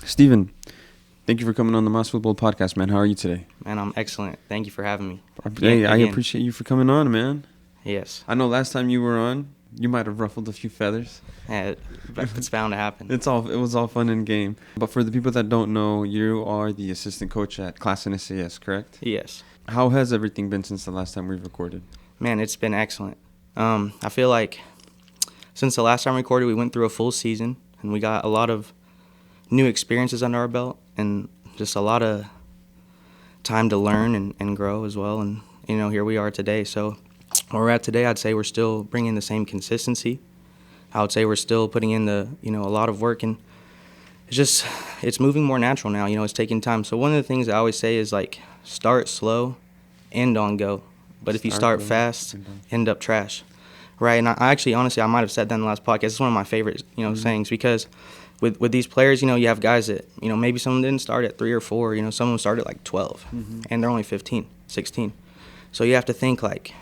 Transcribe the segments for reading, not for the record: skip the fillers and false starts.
Steven, thank you for coming on the Mas Futbol Podcast, man. How are you today? Man, I'm excellent. Thank you for having me. Hey, I appreciate you for coming on, man. Yes. I know last time you were on, you might have ruffled a few feathers. Yeah, it's bound to happen. It was all fun and game. But for the people that don't know, you are the assistant coach at Classen SAS, correct? Yes. How has everything been since the last time we recorded? Man, it's been excellent. I feel like since the last time we recorded, we went through a full season, and we got a lot of new experiences under our belt and just a lot of time to learn and grow as well. And, here we are today. So where we're at today, I'd say we're still bringing the same consistency. I would say we're still putting in a lot of work, and it's moving more natural now. It's taking time. So one of the things I always say is, like, start slow, end on go. But if you start fast, end up trash. Right? And I actually, honestly, I might have said that in the last podcast. It's one of my favorite, sayings, because with these players, you have guys that, maybe some of them didn't start at 3 or 4. Some of them started at like 12, and they're only 15, 16. So you have to think, like,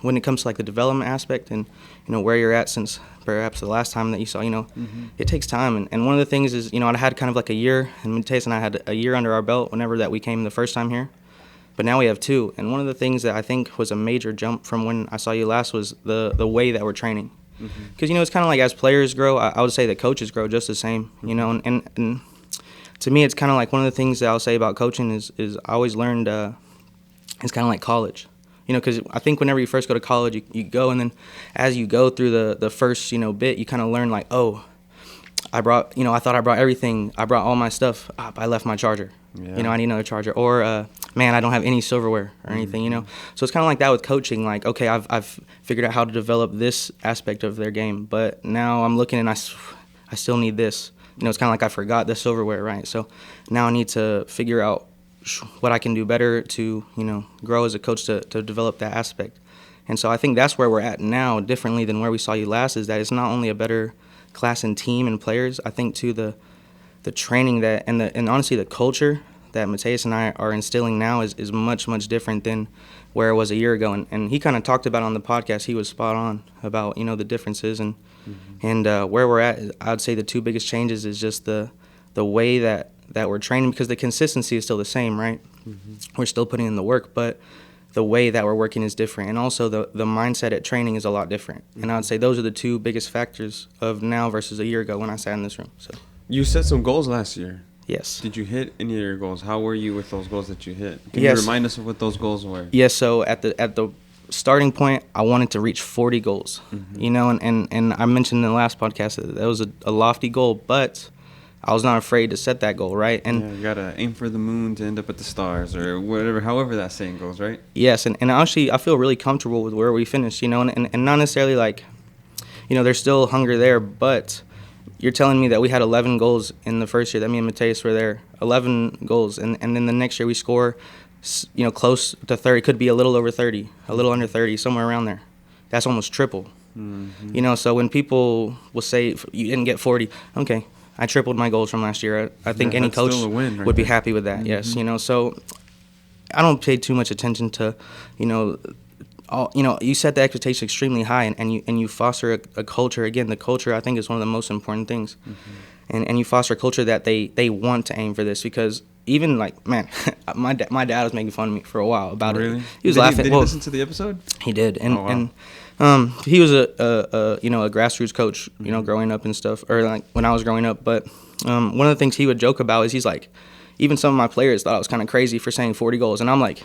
when it comes to, like, the development aspect and, where you're at since perhaps the last time that you saw, it takes time. And one of the things is, I had kind of like a year, and Mateus and I had a year under our belt whenever that we came the first time here. But now we have 2. And one of the things that I think was a major jump from when I saw you last was the way that we're training. Because, it's kind of like as players grow, I would say that coaches grow just the same, and to me, it's kind of like one of the things that I'll say about coaching is I always learned it's kind of like college, because I think whenever you first go to college, you go, and then as you go through the first, bit, you kind of learn, like, oh, I thought I brought everything. I brought all my stuff. I left my charger. Yeah. I need another charger. Or, man, I don't have any silverware or anything, So it's kind of like that with coaching. Like, okay, I've figured out how to develop this aspect of their game, but now I'm looking and I still need this. It's kind of like I forgot the silverware, right? So now I need to figure out what I can do better to, grow as a coach to develop that aspect. And so I think that's where we're at now, differently than where we saw you last, is that it's not only a better class and team and players. I think, too, the training that and honestly the culture that Mateus and I are instilling now is much, much different than where it was a year ago. And he kind of talked about on the podcast, he was spot on about, the differences. And where we're at, I'd say the 2 biggest changes is just the way that we're training, because the consistency is still the same, right? We're still putting in the work, but the way that we're working is different. And also the mindset at training is a lot different. And I would say those are the 2 biggest factors of now versus a year ago when I sat in this room. So you set some goals last year. Yes. Did you hit any of your goals? How were you with those goals that you hit? Can you remind us of what those goals were? Yes. So at the starting point, I wanted to reach 40 goals. And I mentioned in the last podcast that was a lofty goal, but I was not afraid to set that goal, right? And you gotta aim for the moon to end up at the stars, or whatever, however that saying goes, right? Yes, and actually I feel really comfortable with where we finished, and not necessarily like, there's still hunger there, but you're telling me that we had 11 goals in the first year that me and Mateus were there, 11 goals, and then the next year we score, close to 30, could be a little over 30, a little under 30, somewhere around there. That's almost triple. So when people will say you didn't get 40, okay, I tripled my goals from last year. I think any coach would be happy with that. Yes, so I don't pay too much attention to, you set the expectation extremely high, and you foster a culture. Again, the culture, I think, is one of the most important things. And you foster a culture that they want to aim for this, because even, like, man, my dad was making fun of me for a while about it. He was laughing. Did he listen to the episode? He did, and he was a grassroots coach, growing up and stuff, or like when I was growing up. But one of the things he would joke about is he's like, even some of my players thought I was kind of crazy for saying 40 goals, and I'm like,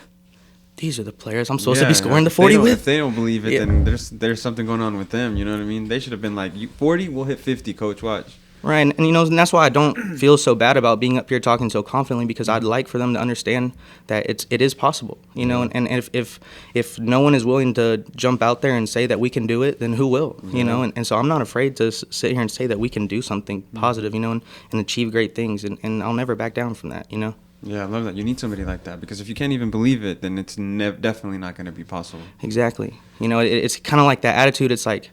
these are the players I'm supposed to be scoring the 40 with. If they don't believe it, then there's something going on with them. You know what I mean? They should have been like, 40, we'll hit 50, coach, watch. Right, and and that's why I don't feel so bad about being up here talking so confidently, because I'd like for them to understand that it is possible, and if no one is willing to jump out there and say that we can do it, then who will, and so I'm not afraid to sit here and say that we can do something positive, and achieve great things, and I'll never back down from that, Yeah, I love that. You need somebody like that, because if you can't even believe it, then it's definitely not going to be possible. Exactly. It's kind of like that attitude. It's like,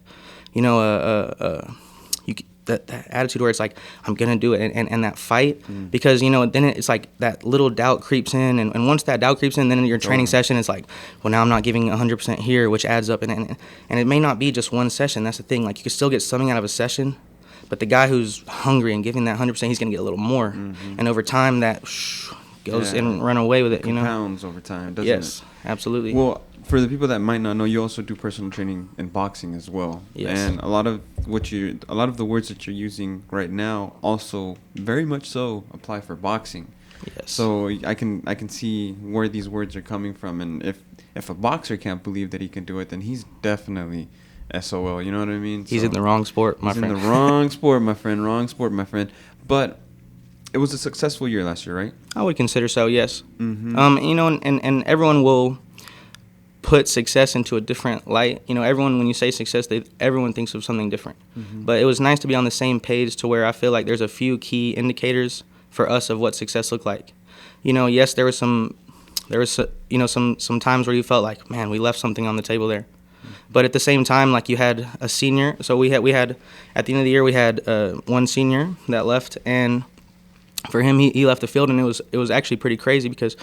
that attitude where it's like, I'm going to do it, and that fight, because, then it's like that little doubt creeps in, and once that doubt creeps in, then in your training session, it's like, well, now I'm not giving 100% here, which adds up, and it may not be just one session. That's the thing. Like, you can still get something out of a session, But the guy who's hungry and giving that 100%, he's going to get a little more. And over time, that goes and run away with it, you know? Compounds over time, doesn't it? Yes, absolutely. Well, for the people that might not know, you also do personal training in boxing as well. Yes. And a lot of the words that you're using right now also very much so apply for boxing. Yes. So I can see where these words are coming from, and if a boxer can't believe that he can do it, then he's definitely SOL. You know what I mean? He's in the wrong sport, my friend. He's in the wrong sport, my friend. Wrong sport, my friend. But it was a successful year last year, right? I would consider so, yes. Mm-hmm. You know, and everyone will put success into a different light. You know, everyone, when you say success, everyone thinks of something different. But it was nice to be on the same page to where I feel like there's a few key indicators for us of what success looked like. You know, yes, there was some times where you felt like, man, we left something on the table there. But at the same time, like, you had a senior. So we had at the end of the year, we had one senior that left, and for him, he left the field, and it was actually pretty crazy because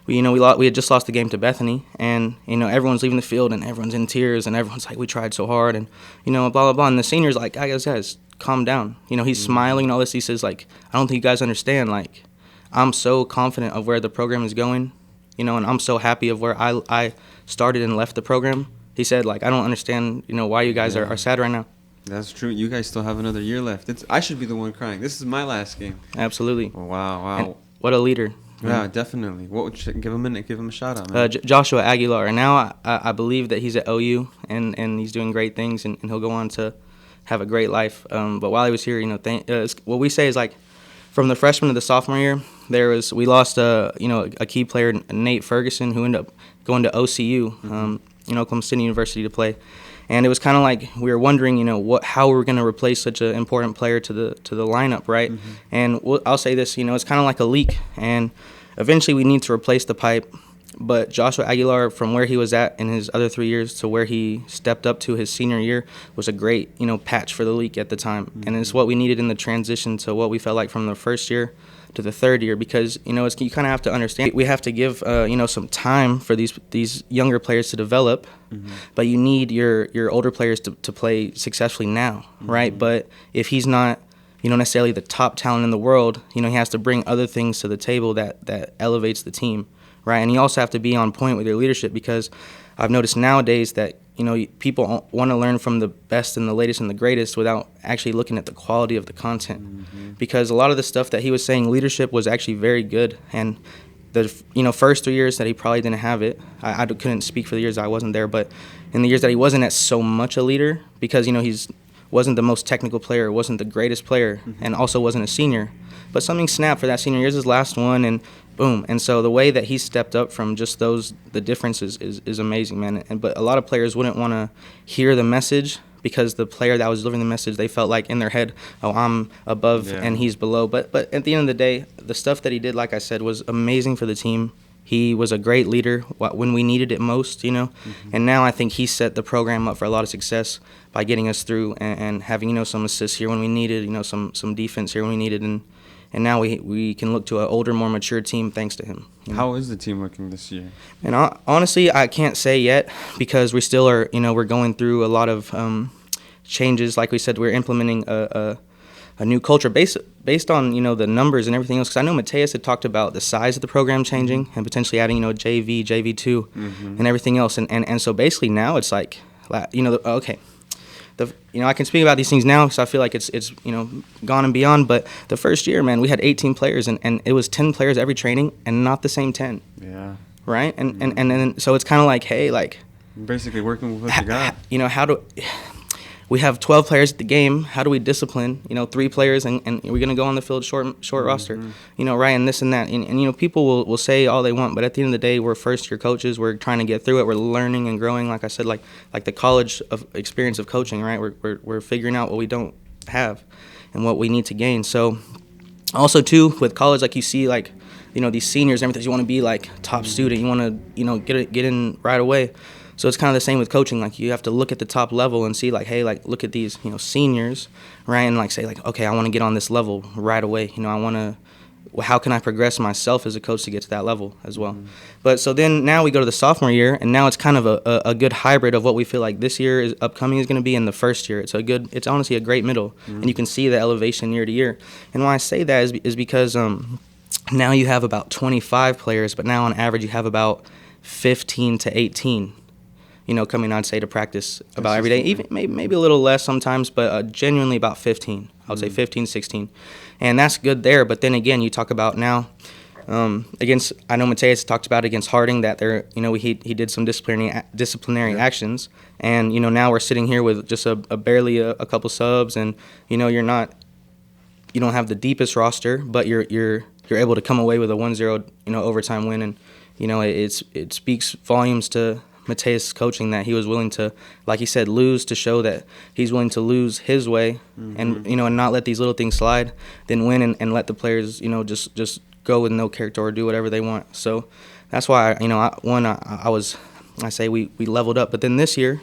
we had just lost the game to Bethany, and everyone's leaving the field and everyone's in tears and everyone's like, we tried so hard, and blah blah blah. And the senior's like, guys, calm down. He's smiling and all this. He says, like, I don't think you guys understand. Like, I'm so confident of where the program is going, and I'm so happy of where I started and left the program. He said, like, I don't understand, why you guys are sad right now. That's true. You guys still have another year left. I should be the one crying. This is my last game. Absolutely. Oh, wow. And what a leader. Yeah, definitely. What would you give him a shout out, man? Joshua Aguilar. And now I believe that he's at OU and he's doing great things, and he'll go on to have a great life. But while he was here, what we say is, like, from the freshman to the sophomore year, we lost a key player, Nate Ferguson, who ended up going to OCU, Oklahoma City University, to play. And it was kind of like we were wondering, how we were going to replace such an important player to the lineup, right? And I'll say this, it's kind of like a leak, and eventually we need to replace the pipe. But Joshua Aguilar, from where he was at in his other 3 years to where he stepped up to his senior year, was a great, patch for the leak at the time. And it's what we needed in the transition to what we felt like from the first year to the third year, because you kind of have to understand we have to give some time for these younger players to develop, but you need your older players to play successfully now, right? But if he's not necessarily the top talent in the world, he has to bring other things to the table that elevates the team, right? And you also have to be on point with your leadership, because I've noticed nowadays that people want to learn from the best and the latest and the greatest without actually looking at the quality of the content. Because a lot of the stuff that he was saying, leadership was actually very good. And the first 3 years that he probably didn't have it, I couldn't speak for the years I wasn't there, but in the years that he wasn't as so much a leader, because he's wasn't the most technical player, wasn't the greatest player, and also wasn't a senior. But something snapped for that senior year, his last one, and boom. And so the way that he stepped up from just the differences is amazing, man. But a lot of players wouldn't want to hear the message, because the player that was delivering the message, they felt like in their head, oh, I'm above and he's below. But at the end of the day, the stuff that he did, like I said, was amazing for the team. He was a great leader when we needed it most, And now I think he set the program up for a lot of success by getting us through and having, some assists here when we needed, some defense here when we needed. And now we can look to an older, more mature team thanks to him. How is the team looking this year? And honestly, I can't say yet, because we still are, we're going through a lot of changes. Like we said, we're implementing a new culture based on, the numbers and everything else. Because I know Mateus had talked about the size of the program changing and potentially adding, JV, JV2, and everything else. And so basically now it's like, okay. I can speak about these things now because I feel like it's gone and beyond. But the first year, man, we had 18 players, and it was 10 players every training, and not the same 10. Yeah. Right? And then so it's kind of like, hey, like, basically working with what you got. We have 12 players at the game. How do we discipline, 3 players, and we're going to go on the field short roster, right, and this and that. And people will say all they want, but at the end of the day, we're first-year coaches. We're trying to get through it. We're learning and growing, like I said, like the college of experience of coaching, right? We're figuring out what we don't have and what we need to gain. So also, too, with college, like you see, like, these seniors and everything, you want to be, like, top student. You want to, get in right away. So it's kind of the same with coaching. Like, you have to look at the top level and see, like, hey, like, look at these, seniors, right? And, like, say, like, okay, I want to get on this level right away. I want to, how can I progress myself as a coach to get to that level as well. But so then now we go to the sophomore year, and now it's kind of a good hybrid of what we feel like this year is upcoming is going to be in the first year. It's honestly a great middle, and you can see the elevation year to year. And why I say that is because now you have about 25 players, but now on average you have about 15 to 18, coming, I'd say, to practice about every day, even maybe a little less sometimes, but genuinely about 15. I would say 15, 16. And that's good there. But then again, you talk about now against, I know Mateus talked about against Harding that he did some disciplinary actions. And, now we're sitting here with just barely a couple subs, and, you don't have the deepest roster, but you're able to come away with a 1-0, overtime win. And, it speaks volumes to Mateus' coaching that he was willing to, like he said, lose to show that he's willing to lose his way, and and not let these little things slide, then win and let the players just go with no character or do whatever they want. So that's why I say we leveled up. But then this year,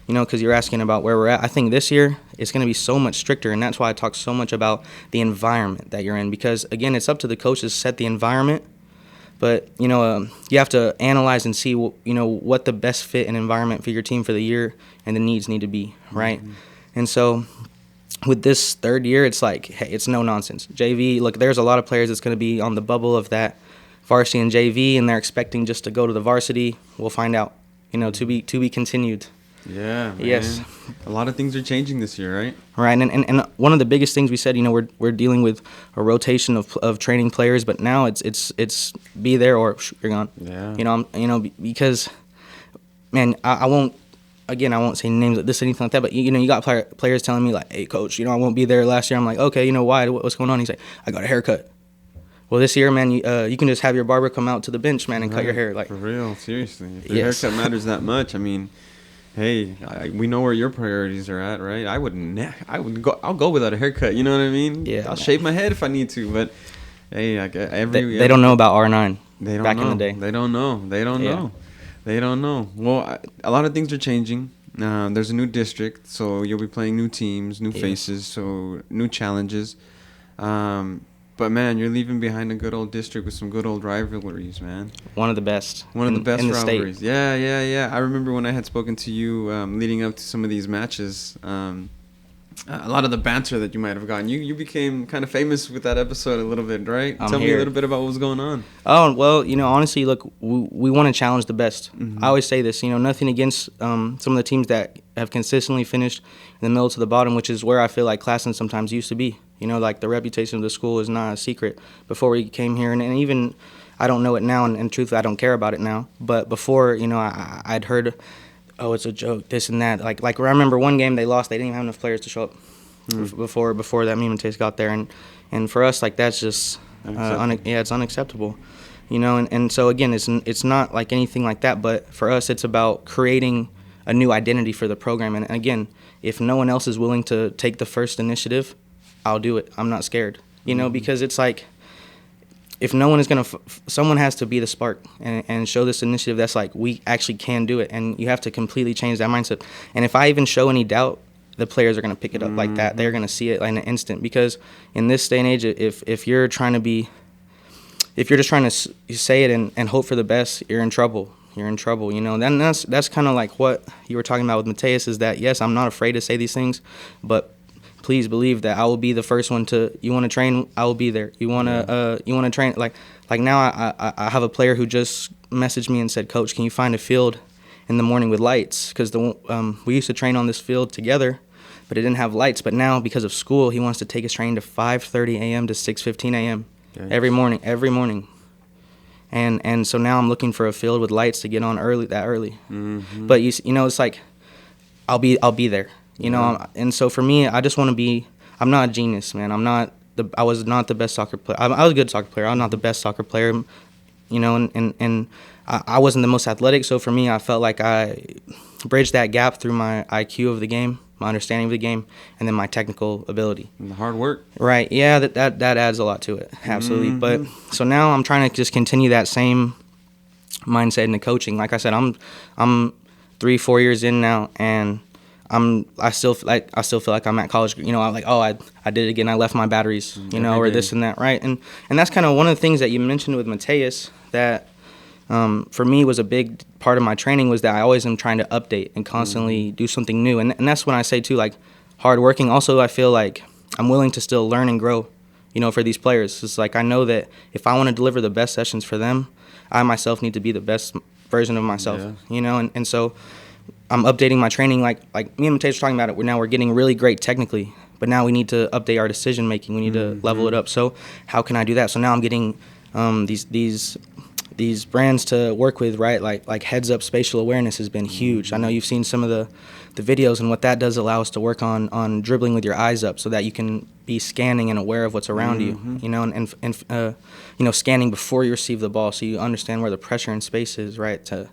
because you're asking about where we're at, I think this year it's going to be so much stricter, and that's why I talk so much about the environment that you're in, because again, it's up to the coaches to set the environment. But, you have to analyze and see, what the best fit and environment for your team for the year and the needs need to be, right? And so with this third year, it's like, hey, it's no nonsense. JV, look, there's a lot of players that's going to be on the bubble of that varsity and JV, and they're expecting just to go to the varsity. We'll find out, to be continued. Yeah, man. Yes. A lot of things are changing this year, right? Right, and one of the biggest things we said, we're dealing with a rotation of training players, but now it's be there or you're gone. Yeah. Because, man, I won't say names like this or anything like that, but you got players telling me like, hey, coach, I won't be there last year. I'm like, okay, why? What's going on? He's like, I got a haircut. Well, this year, man, you can just have your barber come out to the bench, man, and cut your hair. Like, for real, seriously. If your haircut matters that much, I mean, hey, we know where your priorities are at, right? I'll go without a haircut. You know what I mean? Yeah. I'll shave my head if I need to, but hey, they don't know about R9. They don't back know. in the day. They don't know. They don't know. Well, a lot of things are changing. There's a new district, so you'll be playing new teams, new faces, so new challenges. But, man, you're leaving behind a good old district with some good old rivalries, man. One of the best. One of the best rivalries. State. Yeah. I remember when I had spoken to you leading up to some of these matches, a lot of the banter that you might have gotten. You became kind of famous with that episode a little bit, right? Tell me a little bit about what was going on. Oh, well, honestly, look, we want to challenge the best. I always say this, nothing against some of the teams that have consistently finished in the middle to the bottom, which is where I feel like Classen sometimes used to be. Like the reputation of the school is not a secret before we came here. And even I don't know it now, and truthfully, I don't care about it now. But before, I'd heard, oh, it's a joke, this and that. Like I remember one game they lost, they didn't even have enough players to show up before that meme taste got there. And for us, like, that's just, it's unacceptable. And so, again, it's not like anything like that. But for us, it's about creating a new identity for the program. And again, if no one else is willing to take the first initiative, I'll do it. I'm not scared, because it's like, if no one is going to, someone has to be the spark and show this initiative that's like, we actually can do it. And you have to completely change that mindset. And if I even show any doubt, the players are going to pick it up like that. They're going to see it in an instant, because in this day and age, if you're trying to be, if you're just trying to say it and hope for the best, you're in trouble. Then that's kind of like what you were talking about with Mateus, is that, yes, I'm not afraid to say these things, but please believe that I will be the first one to. You want to train, I will be there. You want to train, like now I have a player who just messaged me and said, Coach, can you find a field in the morning with lights? Because we used to train on this field together, but it didn't have lights. But now, because of school, he wants to take his training to 5:30 a.m. to 6:15 a.m. every morning. And so now I'm looking for a field with lights to get on early. But it's like, I'll be there. And so for me, I just want to be. I'm not a genius, man. I was not the best soccer player. I was a good soccer player. I'm not the best soccer player, and I wasn't the most athletic. So for me, I felt like I bridged that gap through my IQ of the game, my understanding of the game, and then my technical ability. And the hard work. Right. Yeah, that adds a lot to it. Absolutely. But so now I'm trying to just continue that same mindset in the coaching. Like I said, I'm 3-4 years in now, and I still feel like I'm at college. You know, I'm like, oh, I did it again. I left my batteries, you know, or this and that, right? And that's kind of one of the things that you mentioned with Mateus that for me was a big part of my training was that I always am trying to update and constantly do something new. And that's when I say too, like hardworking. Also, I feel like I'm willing to still learn and grow, you know, for these players. It's like I know that if I want to deliver the best sessions for them, I myself need to be the best version of myself, you know, and so I'm updating my training like me and Mateus were talking about it. We're getting really great technically, but now we need to update our decision making. We need to level it up. So how can I do that? So now I'm getting these brands to work with, right? Like Heads Up Spatial Awareness has been huge. I know you've seen some of the videos, and what that does allow us to work on dribbling with your eyes up so that you can be scanning and aware of what's around you, you know, and you know, scanning before you receive the ball so you understand where the pressure in space is, right? To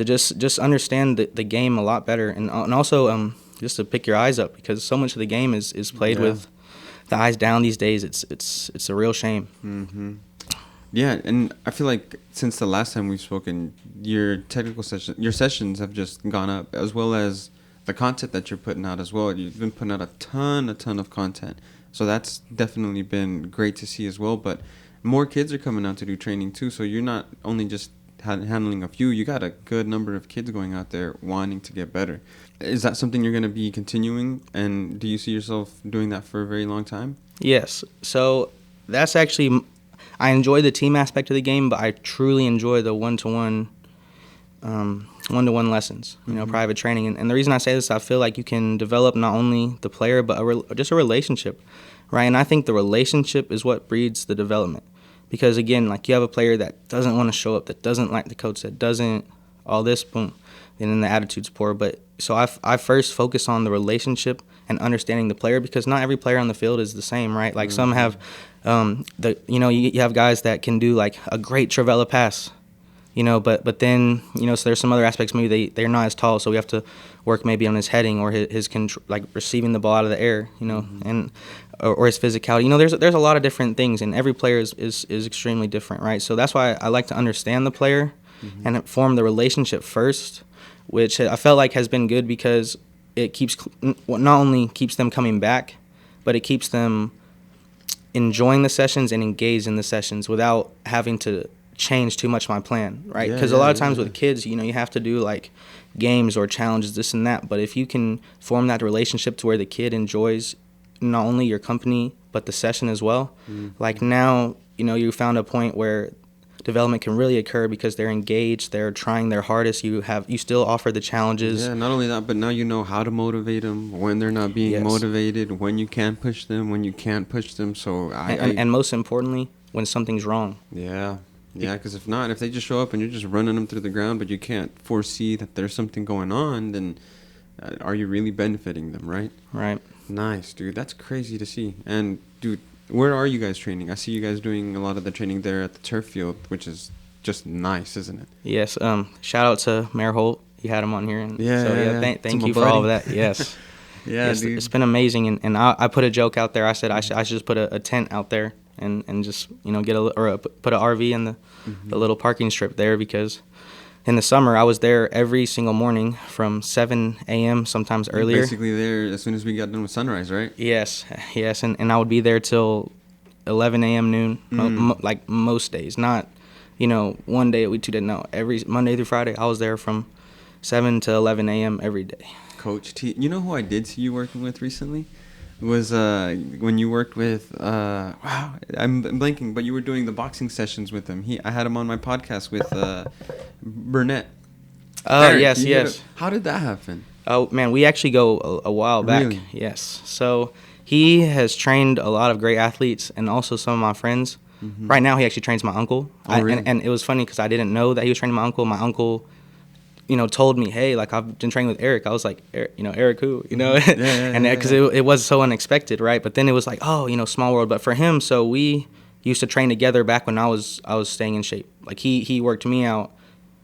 just understand the game a lot better, and also just to pick your eyes up, because so much of the game is played with the eyes down these days. It's a real shame. Yeah, and I feel like since the last time we've spoken, your sessions have just gone up, as well as the content that you're putting out as well. You've been putting out a ton of content, so that's definitely been great to see as well. But more kids are coming out to do training too, so you're not only just handling a few, you got a good number of kids going out there wanting to get better. Is that something you're going to be continuing, and do you see yourself doing that for a very long time? Yes. So that's actually, I enjoy the team aspect of the game, but I truly enjoy the one-to-one lessons, you know, private training. And the reason I say this, I feel like you can develop not only the player, but just a relationship, right? And I think the relationship is what breeds the development. Because, again, like you have a player that doesn't want to show up, that doesn't like the coach, that doesn't all this, boom, and then the attitude's poor. But so I first focus on the relationship and understanding the player, because not every player on the field is the same, right? Like some have, you have guys that can do like a great Travella pass, you know, but then, you know, so there's some other aspects, maybe they're not as tall, so we have to work maybe on his heading or his like receiving the ball out of the air, you know, and or his physicality. You know, there's a lot of different things, and every player is extremely different, right? So that's why I like to understand the player and form the relationship first, which I felt like has been good, because it not only keeps them coming back, but it keeps them enjoying the sessions and engaged in the sessions without having to change too much my plan, right? Because a lot of times with kids, you know, you have to do like games or challenges, this and that, but if you can form that relationship to where the kid enjoys not only your company but the session as well, like now, you know, you found a point where development can really occur because they're engaged, they're trying their hardest, you still offer the challenges. Yeah, not only that, but now you know how to motivate them when they're not being motivated, when you can push them, when you can't push them. So and most importantly, when something's wrong. Yeah, because if they just show up and you're just running them through the ground, but you can't foresee that there's something going on, then are you really benefiting them, right? Right. Nice, dude. That's crazy to see. And, dude, where are you guys training? I see you guys doing a lot of the training there at the turf field, which is just nice, isn't it? Yes. Shout out to Mayor Holt. You had him on here. And thank you for all of that. Yes. Dude. It's been amazing. And I put a joke out there. I said I should just put a tent out there and just, you know, put an RV in the little parking strip there, because in the summer I was there every single morning from 7 a.m. sometimes earlier. You're basically there as soon as we got done with sunrise, right? Yes, and I would be there till 11 a.m. noon, like most days. Not, you know, one day a week, 2 days. No, every Monday through Friday I was there from 7 to 11 a.m. every day. Coach T, you know who I did see you working with recently? Was when you worked with wow, I'm blanking, but you were doing the boxing sessions with him. I had him on my podcast with Burnett. Oh, yes. How did that happen? Oh man, we actually go a while back. Really? Yes. So he has trained a lot of great athletes, and also some of my friends. Right now, he actually trains my uncle. Oh, really? And it was funny because I didn't know that he was training my uncle. My uncle, you know, told me, hey, like, I've been training with Eric. I was like, Eric who? You know? And because it was so unexpected, right? But then it was like, oh, you know, small world. But for him, so we used to train together back when I was staying in shape. Like, he worked me out,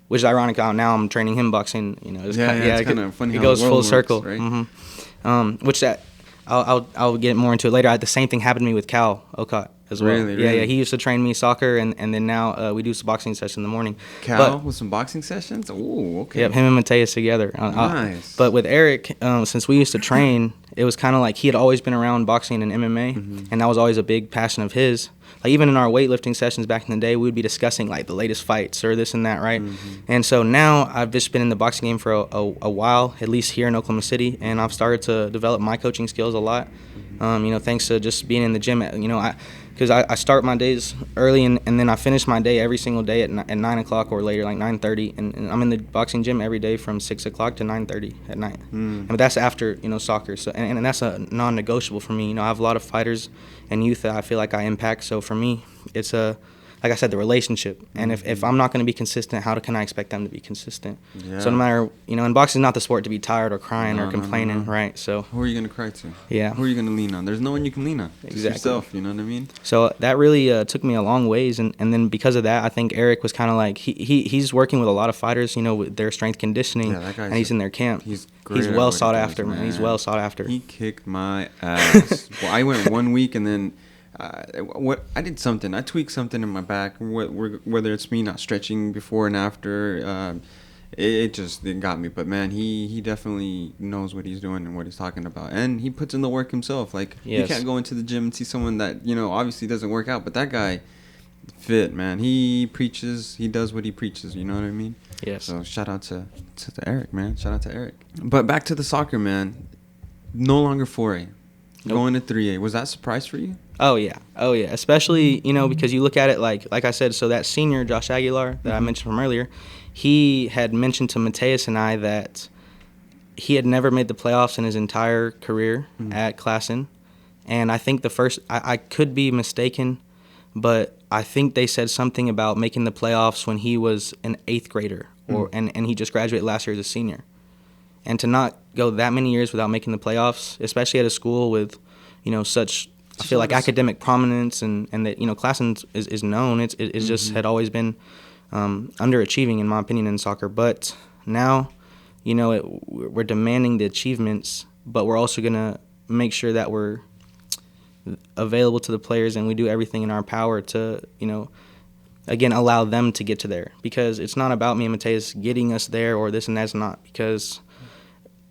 which is ironic. Now I'm training him boxing. You know, it's kind of funny. It goes full circle, right? Which I'll get more into it later. The same thing happened to me with Cal Ocott. as well. Really? Yeah, yeah. He used to train me soccer, and then now we do some boxing session in the morning. With some boxing sessions? Oh, okay. Yep, him and Mateus together. Nice. But with Eric, since we used to train, it was kind of like he had always been around boxing and MMA, and that was always a big passion of his. Like even in our weightlifting sessions back in the day, we would be discussing like the latest fights or this and that, right? And so now I've just been in the boxing game for a while, at least here in Oklahoma City, and I've started to develop my coaching skills a lot. Thanks to just being in the gym. Because I start my days early and then I finish my day every single day at 9 o'clock or later, like 9:30, and I'm in the boxing gym every day from 6 o'clock to 9:30 at night. But that's after soccer. So and that's a non-negotiable for me. I have a lot of fighters and youth that I feel like I impact. So for me, it's like I said, the relationship. And if I'm not going to be consistent, how can I expect them to be consistent? Yeah. So no matter, and boxing is not the sport to be tired or crying or complaining, right? So who are you going to cry to? Yeah. Who are you going to lean on? There's no one you can lean on. Exactly. Just yourself, you know what I mean? So that really took me a long ways. And then because of that, I think Eric was kind of like, he's working with a lot of fighters, with their strength conditioning, and he's in their camp. He's well sought after, man. He's well sought after. He kicked my ass. Well, I went 1 week and then I did something. I tweaked something in my back. Whether it's me not stretching before and after, it got me. But man, he definitely knows what he's doing and what he's talking about, and he puts in the work himself. Like you can't go into the gym and see someone that obviously doesn't work out, but that guy fit, man. He preaches. He does what he preaches. You know what I mean? Yes. So shout out to Eric, man. Shout out to Eric. But back to the soccer, man. No longer 4A. Nope. Going to 3A. Was that a surprise for you? Oh yeah. Especially, because you look at it like I said, so that senior, Josh Aguilar, that I mentioned from earlier, he had mentioned to Mateus and I that he had never made the playoffs in his entire career at Classen. And I think I could be mistaken, but I think they said something about making the playoffs when he was an 8th grader, and he just graduated last year as a senior. And to not go that many years without making the playoffs, especially at a school with, such, I feel like, academic prominence and that, Classen is known. It's just had always been underachieving, in my opinion, in soccer. But now, we're demanding the achievements, but we're also going to make sure that we're available to the players and we do everything in our power to, again, allow them to get to there. Because it's not about me and Mateus getting us there or this and that's not, because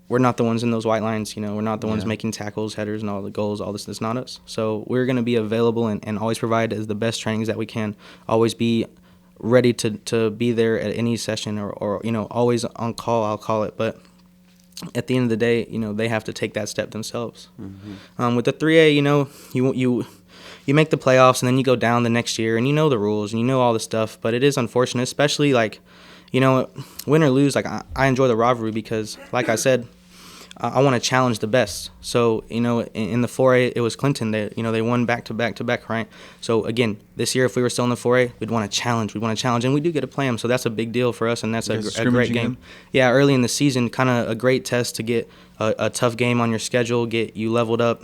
we're not the ones in those white lines, we're not the ones making tackles, headers, and all the goals, all this. That's not us. So we're going to be available and always provide as the best trainings that we can, always be ready to be there at any session or always on call, I'll call it. But at the end of the day, they have to take that step themselves. With the 3A, you make the playoffs and then you go down the next year and the rules and all the stuff. But it is unfortunate, especially like, win or lose, like I enjoy the rivalry because, like I said, I want to challenge the best. So, in the 4A, it was Clinton. They won back-to-back, right? So, again, this year, if we were still in the 4A, we'd want to challenge. And we do get to play them. So that's a big deal for us, and that's a great game. Yeah, early in the season, kind of a great test to get a tough game on your schedule, get you leveled up,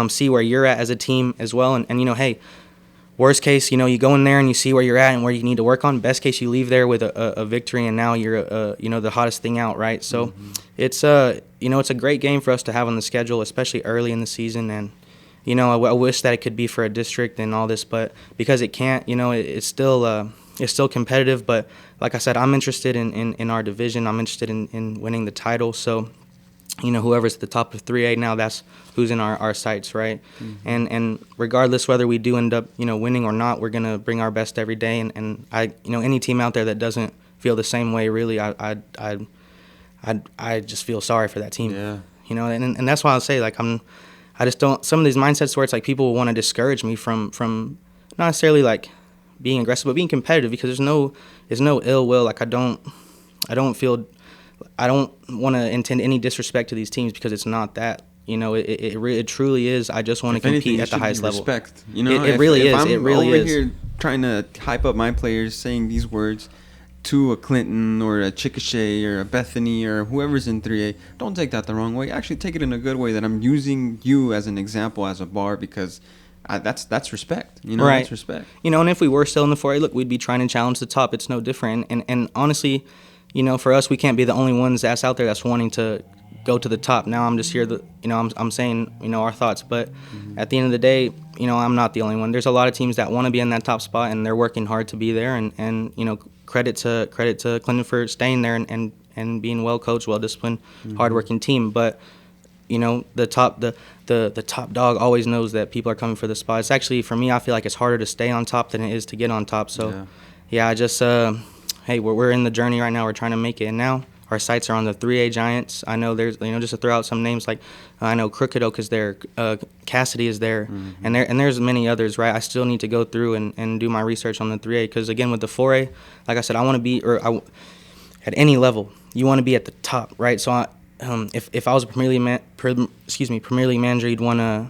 see where you're at as a team as well. And hey, worst case, you go in there and you see where you're at and where you need to work on. Best case, you leave there with a victory, and now you're, the hottest thing out, right? So it's a great game for us to have on the schedule, especially early in the season. And, I wish that it could be for a district and all this, but because it can't, it's still competitive. But like I said, I'm interested in our division. I'm interested in winning the title. So, whoever's at the top of 3A now, that's who's in our sights, right? And regardless whether we do end up, winning or not, we're going to bring our best every day. And I, any team out there that doesn't feel the same way, really, I just feel sorry for that team. Yeah. And that's why I'll say, like, I just don't, some of these mindsets where it's like people want to discourage me from not necessarily like being aggressive, but being competitive, because there's no ill will. Like I don't want to intend any disrespect to these teams, because it's not that. It truly is. I just want to compete at the highest level. Respect. It really is. It really is. Over here trying to hype up my players, saying these words to a Clinton or a Chickasha or a Bethany or whoever's in 3A, don't take that the wrong way. Actually, take it in a good way, that I'm using you as an example, as a bar, because that's respect. Right. That's respect. And if we were still in the 4A, look, we'd be trying to challenge the top. It's no different. And honestly, for us, we can't be the only ones that's out there that's wanting to go to the top. Now I'm just here, I'm saying, our thoughts. But at the end of the day, I'm not the only one. There's a lot of teams that want to be in that top spot, and they're working hard to be there. And credit to Clinton for staying there and being well coached, well disciplined, hardworking team. But the top dog always knows that people are coming for the spot. It's actually, for me, I feel like it's harder to stay on top than it is to get on top. So I just hey, we're in the journey right now. We're trying to make it, and now our sights are on the 3A Giants. I know there's, just to throw out some names, like I know Crooked Oak is there, Cassidy is there, and there's many others, right? I still need to go through and do my research on the 3A, because again, with the 4A, like I said, I want to be, at any level, you want to be at the top, right? So if I was a Premier League manager, you'd want to,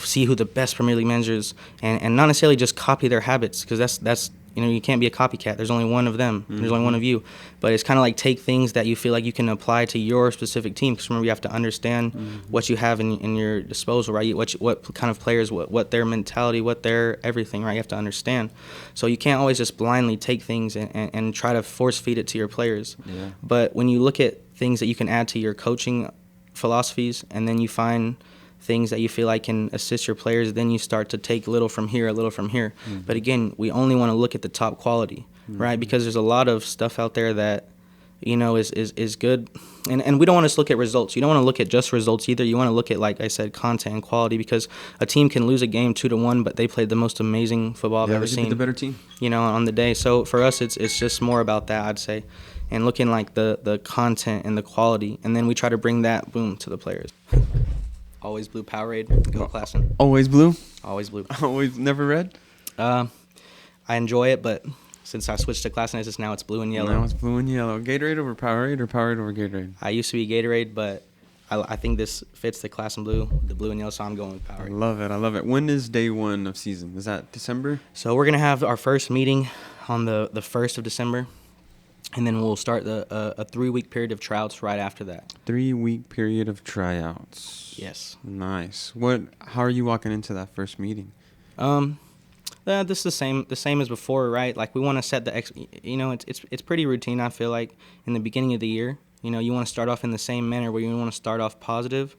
see who the best Premier League managers, and not necessarily just copy their habits, because that's you can't be a copycat. There's only one of them. There's only one of you. But it's kind of like take things that you feel like you can apply to your specific team. Because remember, you have to understand what you have in your disposal, right? What kind of players, what their mentality, what their everything, right? You have to understand. So you can't always just blindly take things and try to force feed it to your players. Yeah. But when you look at things that you can add to your coaching philosophies, and then you find things that you feel like can assist your players, then you start to take a little from here. But again, we only want to look at the top quality, right? Because there's a lot of stuff out there that, is good. And we don't want to look at results. You don't want to look at just results either. You want to look at, like I said, content and quality, because a team can lose a game 2-1, but they played the most amazing football I've ever seen. The better team. On the day. So for us, it's just more about that, I'd say. And looking like the content and the quality. And then we try to bring that, to the players. Always blue Powerade. Go Classen. Always blue? Always blue. Always never red? I enjoy it, but since I switched to Classen, now it's blue and yellow. Now it's blue and yellow. Gatorade over Powerade, or Powerade over Gatorade? I used to be Gatorade, but I think this fits the Classen blue, the blue and yellow, so I'm going with Powerade. I love it. When is day one of season? Is that December? So we're going to have our first meeting on the 1st of December. And then we'll start a 3-week period of tryouts right after that. 3-week period of tryouts. Yes. Nice. How are you walking into that first meeting? This is the same as before, right? Like, we want to set it's pretty routine, I feel like, in the beginning of the year. You want to start off in the same manner, where you want to start off positive.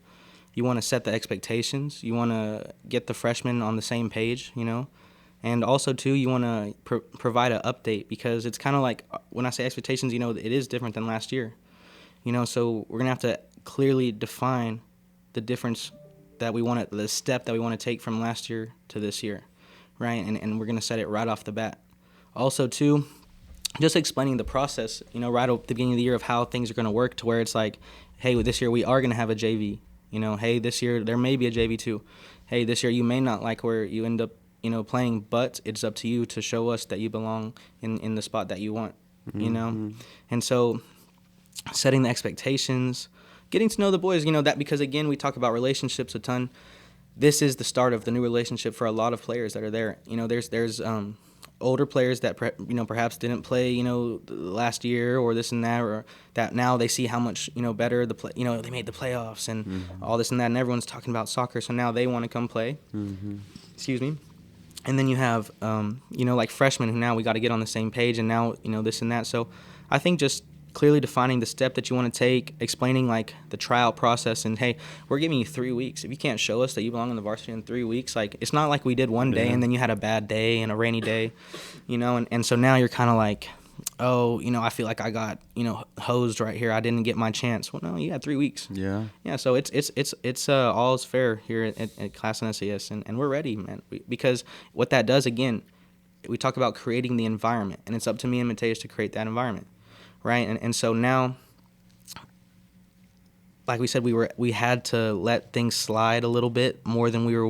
You want to set the expectations. You want to get the freshmen on the same page, And also, too, you want to provide an update, because it's kind of like, when I say expectations, it is different than last year. So we're going to have to clearly define the difference that we want the step that we want to take from last year to this year, right? And we're going to set it right off the bat. Also, too, just explaining the process, right at the beginning of the year, of how things are going to work, to where it's like, hey, this year we are going to have a JV. Hey, this year there may be a JV too. Hey, this year you may not like where you end up playing, but it's up to you to show us that you belong in the spot that you want, And so setting the expectations, getting to know the boys, that, because again, we talk about relationships a ton. This is the start of the new relationship for a lot of players that are there. There's older players that perhaps didn't play last year, or this and that, or that now they see how much better the play, they made the playoffs and all this and that, and everyone's talking about soccer, so now they want to come play. Excuse me. And then you have, like freshmen who now we got to get on the same page, and now, this and that. So I think just clearly defining the step that you want to take, explaining like the tryout process, and hey, we're giving you 3 weeks. If you can't show us that you belong in the varsity in 3 weeks, like, it's not like we did one day and then you had a bad day and a rainy day, and so now you're kind of like, oh, I feel like I got, hosed right here. I didn't get my chance. Well, no, you had 3 weeks. Yeah. So it's all is fair here at Classen SAS, and we're ready, man. Because what that does, again, we talk about creating the environment, and it's up to me and Mateus to create that environment, right? And so now, like we said, we had to let things slide a little bit more than we were,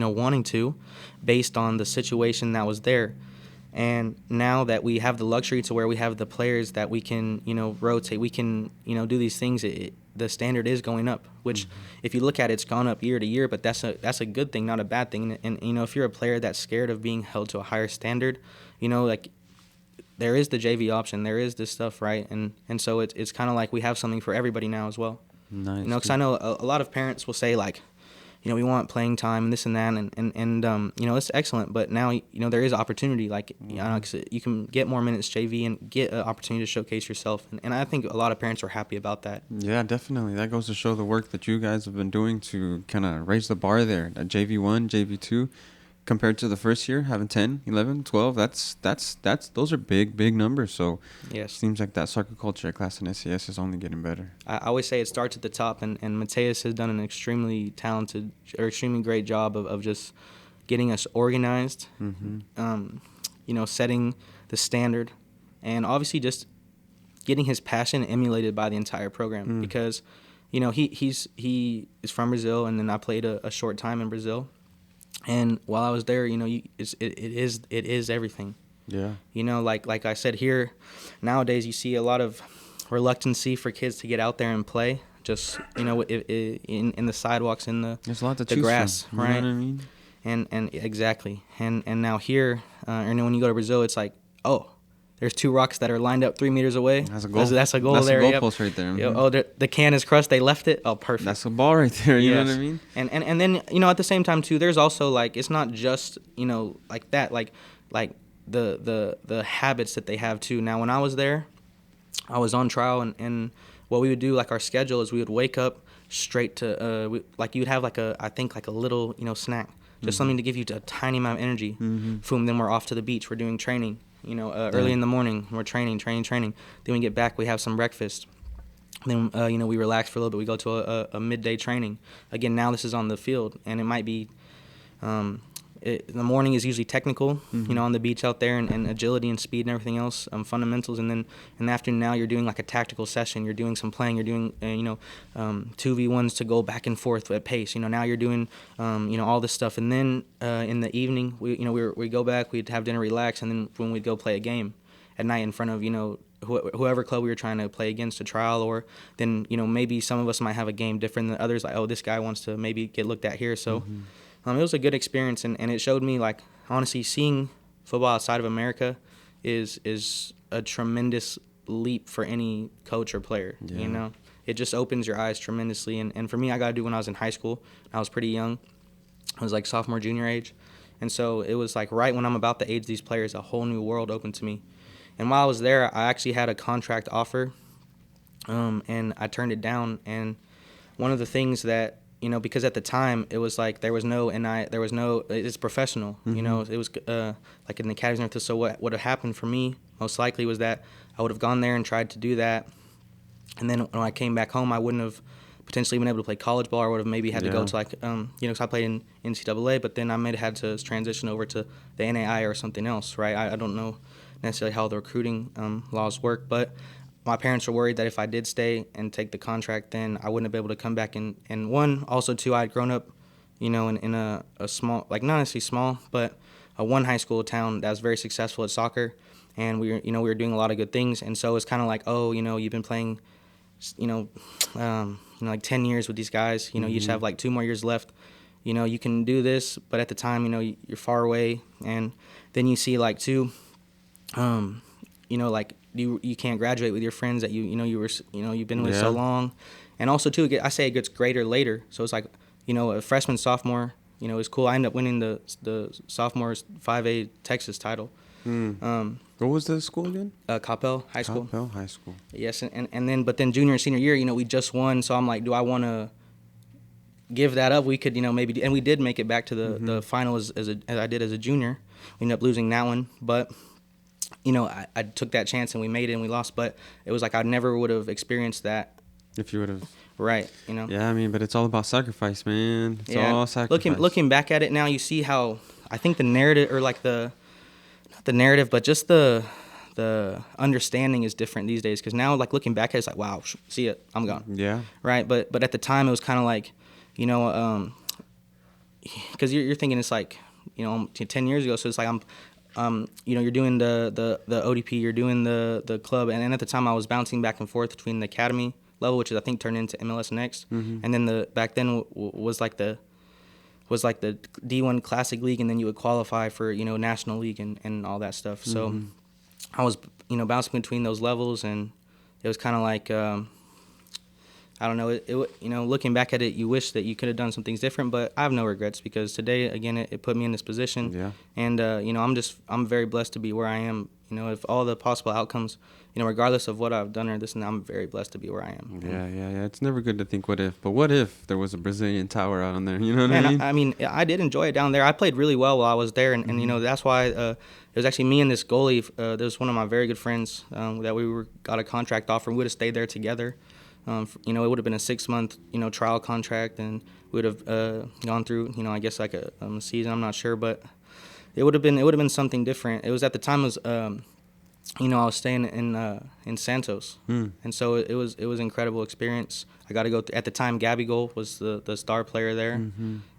wanting to, based on the situation that was there. And now that we have the luxury to where we have the players that we can, rotate, we can, do these things, the standard is going up, which if you look at it, it's gone up year to year, but that's a good thing, not a bad thing. And if you're a player that's scared of being held to a higher standard, like, there is the JV option, there is this stuff, right? And so it's kind of like we have something for everybody now as well. Nice. Because I know a lot of parents will say, like, we want playing time and this and that, and it's excellent. But now, there is opportunity. Like, you can get more minutes JV and get an opportunity to showcase yourself. And I think a lot of parents are happy about that. Yeah, definitely. That goes to show the work that you guys have been doing to kind of raise the bar there. JV1, JV2, compared to the first year, having 10, 11, 12, those are big numbers. So yes, seems like that soccer culture at Classen SAS is only getting better. I always say it starts at the top, and Mateus has done an extremely talented or extremely great job of just getting us organized, setting the standard, and obviously just getting his passion emulated by the entire program because, he is from Brazil, and then I played a short time in Brazil. And while I was there, it is everything. Yeah. Like I said, here nowadays you see a lot of reluctancy for kids to get out there and play. Just in the sidewalks, in there's a lot to the choose grass, from. right? You know what I mean? And exactly. And now here, when you go to Brazil, it's like, oh, there's 2 rocks that are lined up 3 meters away. That's a goal. That's a goal That's there. That's a goal post right there. Yep. Oh, the can is crushed. They left it. Oh, perfect. That's a ball right there. You know what I mean? And then, at the same time too, there's also like, it's not just, like that, like the habits that they have too. Now, when I was there, I was on trial, and what we would do, like our schedule is we would wake up straight to, you'd have I think a little, snack, just something to give you a tiny amount of energy. Boom, then we're off to the beach. We're doing training. Early in the morning, we're training. Then we get back, we have some breakfast. Then, we relax for a little bit. We go to a midday training. Again, now this is on the field, and it might be, the morning is usually technical, on the beach out there, and agility and speed and everything else, fundamentals. And then in the afternoon, now you're doing like a tactical session. You're doing some playing. You're doing, 2v1s to go back and forth at pace. Now you're doing, all this stuff. And then in the evening, we go back, we'd have dinner, relax, and then when we'd go play a game at night in front of, whoever club we were trying to play against a trial, or then, maybe some of us might have a game different than others. Like, oh, this guy wants to maybe get looked at here. So it was a good experience, and it showed me, like, honestly, seeing football outside of America is a tremendous leap for any coach or player. Yeah. It just opens your eyes tremendously. And for me, I got to do when I was in high school. I was pretty young. I was like sophomore, junior age. And so it was like right when I'm about to age these players, a whole new world opened to me. And while I was there, I actually had a contract offer, and I turned it down. And one of the things that, because at the time it was like there was no it's professional, it was like in the academies and everything. So what would have happened for me most likely was that I would have gone there and tried to do that, and then when I came back home, I wouldn't have potentially been able to play college ball, or would have maybe had to go to because I played in NCAA, but then I may have had to transition over to the NAI or something else, right? I don't know necessarily how the recruiting laws work, but my parents were worried that if I did stay and take the contract, then I wouldn't be able to come back. And one, also two, I had grown up, in a small, like not necessarily small, but a one high school town that was very successful at soccer, and we were doing a lot of good things. And so it's kind of like, oh, you've been playing, like 10 years with these guys. You just have like 2 more years left. You can do this, but at the time, you're far away, and then you see like too, like you can't graduate with your friends that you've been with so long, and also too, I say it gets greater later. So it's like, a freshman, sophomore, is cool. I ended up winning the sophomores 5A Texas title. What was the school again? Coppell High School. Coppell High School. Yes, and then junior and senior year, we just won. So I'm like, do I want to give that up? We could, maybe, and we did make it back to the final as I did as a junior. We ended up losing that one, but I took that chance and we made it and we lost. But it was like I never would have experienced that if you would have. Right, Yeah, I mean, but it's all about sacrifice, man. It's all sacrifice. Looking back at it now, you see how I think the narrative, or like not the narrative, but just the understanding is different these days. Because now, like looking back at it, it's like, wow, see it, I'm gone. Yeah. Right, but at the time it was kind of like, because you're thinking it's like, 10 years ago. So it's like you're doing the ODP, you're doing the club, and at the time I was bouncing back and forth between the academy level, which is I think turned into MLS Next, and then back then was like the D1 Classic League, and then you would qualify for National League and all that stuff. So I was bouncing between those levels, and it was kind of like I don't know. Looking back at it, you wish that you could have done some things different, but I have no regrets because today, again, it put me in this position. Yeah. And I'm very blessed to be where I am. If all the possible outcomes, regardless of what I've done or this and that, I'm very blessed to be where I am. Yeah. It's never good to think what if, but what if there was a Brazilian tower out on there? You know what I mean? I did enjoy it down there. I played really well while I was there, and that's why it was actually me and this goalie. There was one of my very good friends that we got a contract offer. We would have stayed there together. It would have been a 6-month, trial contract, and we would have gone through, I guess like a season. I'm not sure, but it would have been something different. It was at the time I was staying in Santos, and so it was an incredible experience. I got to go at the time. Gabigol was the star player there,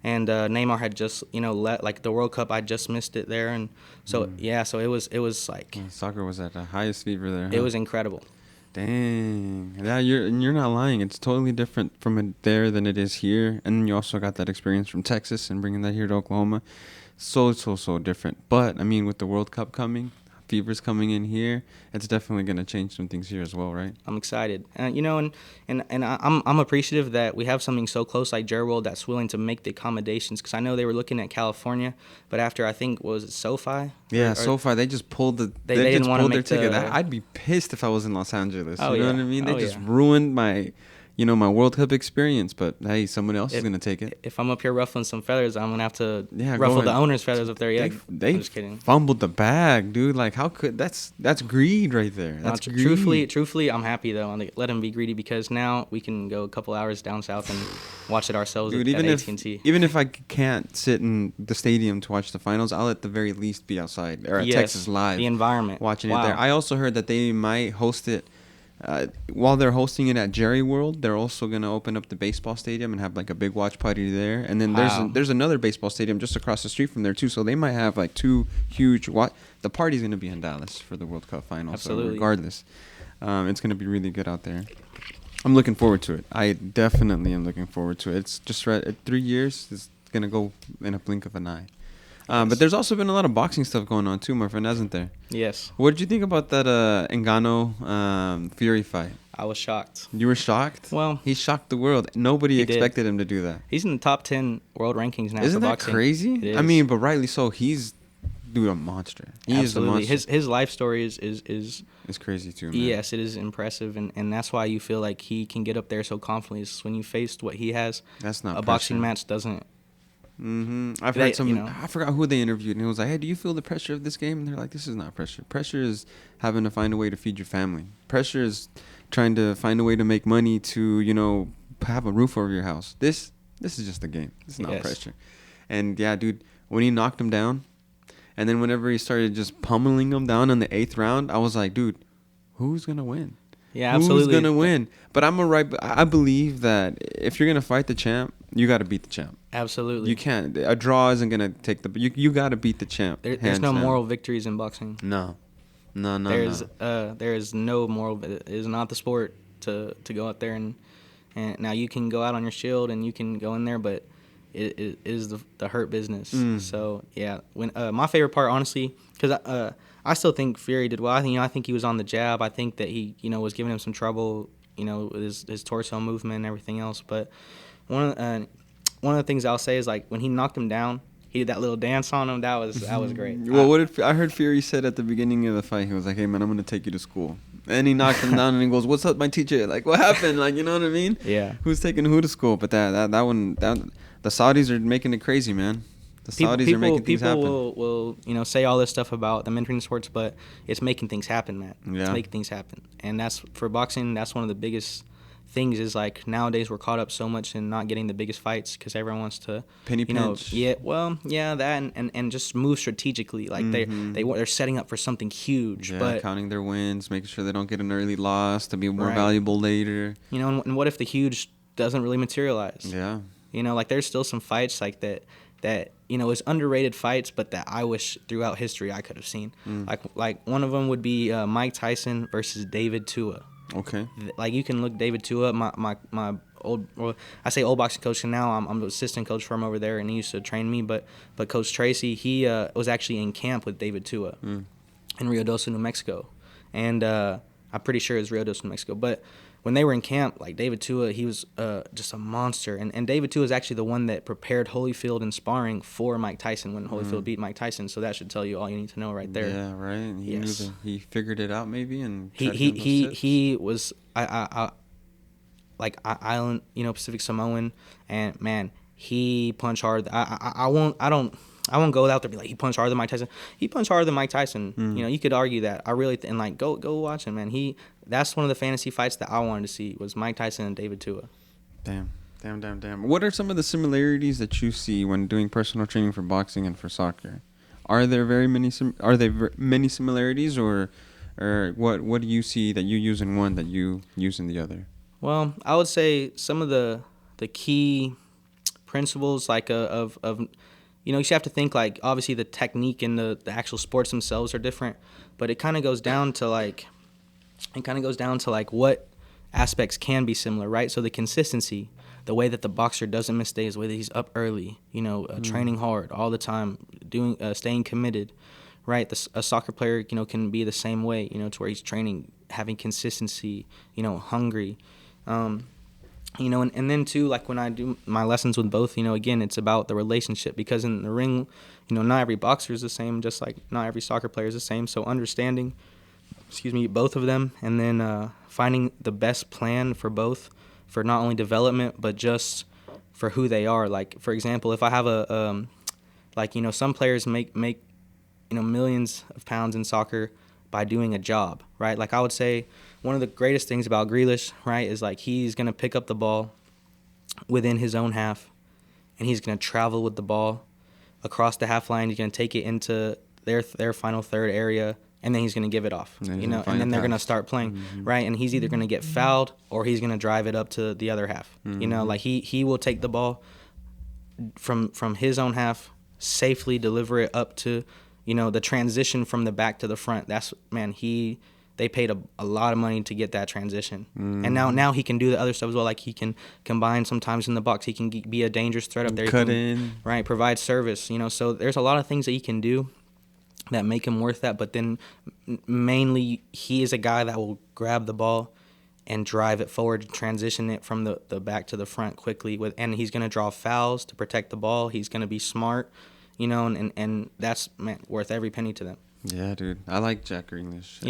and Neymar had just let the World Cup. I just missed it there, and so so it was like soccer was at the highest fever there. It was incredible. Dang. Yeah, you're not lying. It's totally different from there than it is here. And then you also got that experience from Texas and bringing that here to Oklahoma. So different. But, I mean, with the World Cup coming, fever's coming in here, it's definitely going to change some things here as well, right? I'm excited. And I'm appreciative that we have something so close like Jerry World that's willing to make the accommodations, because I know they were looking at California, but after, I think, was it SoFi? Yeah, SoFi, they just pulled they didn't want to make their ticket. I'd be pissed if I was in Los Angeles. You know what I mean? They just ruined my World Cup experience, but hey, someone else is going to take it. If I'm up here ruffling some feathers, I'm going to have to ruffle the owner's feathers up there. Yeah, they I'm just kidding. Fumbled the bag, dude. Like, how could that's greed right there. That's greed. Truthfully, I'm happy though. Let him be greedy, because now we can go a couple hours down south and watch it ourselves, dude, at AT&T. Even if I can't sit in the stadium to watch the finals, I'll at the very least be outside or at Texas Live. The environment. Watching it there. I also heard that they might host it. While they're hosting it at Jerry World, they're also going to open up the baseball stadium and have like a big watch party there. And then there's another baseball stadium just across the street from there too. So they might have like two huge the party's going to be in Dallas for the World Cup final. Absolutely. So regardless, it's going to be really good out there. I'm looking forward to it. I definitely am looking forward to it. It's just right. 3 years is going to go in a blink of an eye. But there's also been a lot of boxing stuff going on too, my friend, hasn't there? Yes. What did you think about that Ngannou Fury fight? I was shocked. You were shocked? Well, he shocked the world. Nobody expected him to do that. He's in the top 10 world rankings now. Isn't for that boxing. crazy? It is. I mean, but rightly so. He's a monster. He Absolutely. is a monster. His life story is it's crazy too, man. Yes, it is impressive, and that's why you feel like he can get up there so confidently. It's when you faced what he has. That's not a boxing match doesn't. I've heard I forgot who they interviewed, and it was like, hey, do you feel the pressure of this game? And they're like, this is not pressure. Pressure is having to find a way to feed your family. Pressure is trying to find a way to make money to, have a roof over your house. This is just a game. This is not pressure. And yeah, dude, when he knocked him down, and then whenever he started just pummeling him down in the 8th round, I was like, dude, who's going to win? Yeah, absolutely. Who's going to win? But I believe that if you're going to fight the champ, you got to beat the champ. Absolutely. You can't. A draw isn't going to take you got to beat the champ. There's no moral victories in boxing. No. There is no moral. It is not the sport to go out there and now you can go out on your shield and you can go in there, but it is the hurt business. So yeah, when my favorite part, honestly, because I still think Fury did well. I think he was on the jab. I think that he was giving him some trouble, with his torso movement and everything else. But one of the things I'll say is, like, when he knocked him down, he did that little dance on him. That was great. Well, I heard Fury said at the beginning of the fight, he was like, hey man, I'm gonna take you to school. And he knocked him down and he goes, what's up, my teacher? Like, what happened? Like, you know what I mean? Yeah. Who's taking who to school? But that one, the Saudis are making it crazy, man. The Saudis are making things happen. People will say all this stuff about the mentoring sports, but it's making things happen, Matt. Yeah. It's making things happen. And that's, for boxing, that's one of the biggest things is, like, nowadays we're caught up so much in not getting the biggest fights because everyone wants to penny pinch. That and just move strategically. Like, they're setting up for something huge. Yeah, but counting their wins, making sure they don't get an early loss to be more valuable later. And what if the huge doesn't really materialize? Yeah. Like, there's still some fights like that is underrated fights, but that I wish throughout history I could have seen. Like one of them would be Mike Tyson versus David Tua. Okay. Like, you can look David Tua, my old, well, I say old boxing coach, and now I'm the assistant coach for him over there, and he used to train me. But Coach Tracy, he was actually in camp with David Tua in Rio Doce, New Mexico, and I'm pretty sure it's Rio Doce, New Mexico. But when they were in camp, like David Tua, he was just a monster. And David Tua is actually the one that prepared Holyfield in sparring for Mike Tyson when Holyfield beat Mike Tyson. So that should tell you all you need to know right there. Yeah, right. He knew that he figured it out maybe, and he was island, Pacific Samoan, and man, he punched hard. I won't go out there and be like he punched harder than Mike Tyson. He punched harder than Mike Tyson. You could argue that. I really go watch him, man. That's one of the fantasy fights that I wanted to see was Mike Tyson and David Tua. Damn. What are some of the similarities that you see when doing personal training for boxing and for soccer? Are there many similarities, or what do you see that you use in one that you use in the other? Well, I would say some of the key principles of you have to think like obviously the technique and the actual sports themselves are different, but it kind of goes down to what aspects can be similar, right? So the consistency, the way that the boxer doesn't miss days, the way that he's up early, training hard all the time, staying committed, right? A soccer player, can be the same way, to where he's training, having consistency, hungry. And then too, like when I do my lessons with both, again, it's about the relationship, because in the ring, not every boxer is the same, just like not every soccer player is the same. So understanding, both of them, and then finding the best plan for both, for not only development, but just for who they are. Like, for example, if I have some players make millions of pounds in soccer by doing a job, right? Like I would say one of the greatest things about Grealish, right, is like he's going to pick up the ball within his own half, and he's going to travel with the ball across the half line. He's going to take it into their final third area, and then he's going to give it off, and then they're going to start playing, right? And he's either going to get fouled or he's going to drive it up to the other half. Like he will take the ball from his own half, safely deliver it up to, the transition from the back to the front. They paid a lot of money to get that transition. And now he can do the other stuff as well. Like he can combine sometimes in the box. He can be a dangerous threat up there. Cut in. Right, provide service, So there's a lot of things that he can do that make him worth that. But then mainly he is a guy that will grab the ball and drive it forward, transition it from the back to the front quickly. And he's going to draw fouls to protect the ball. He's going to be smart, and that's worth every penny to them. Yeah, dude. I like Jack Grealish.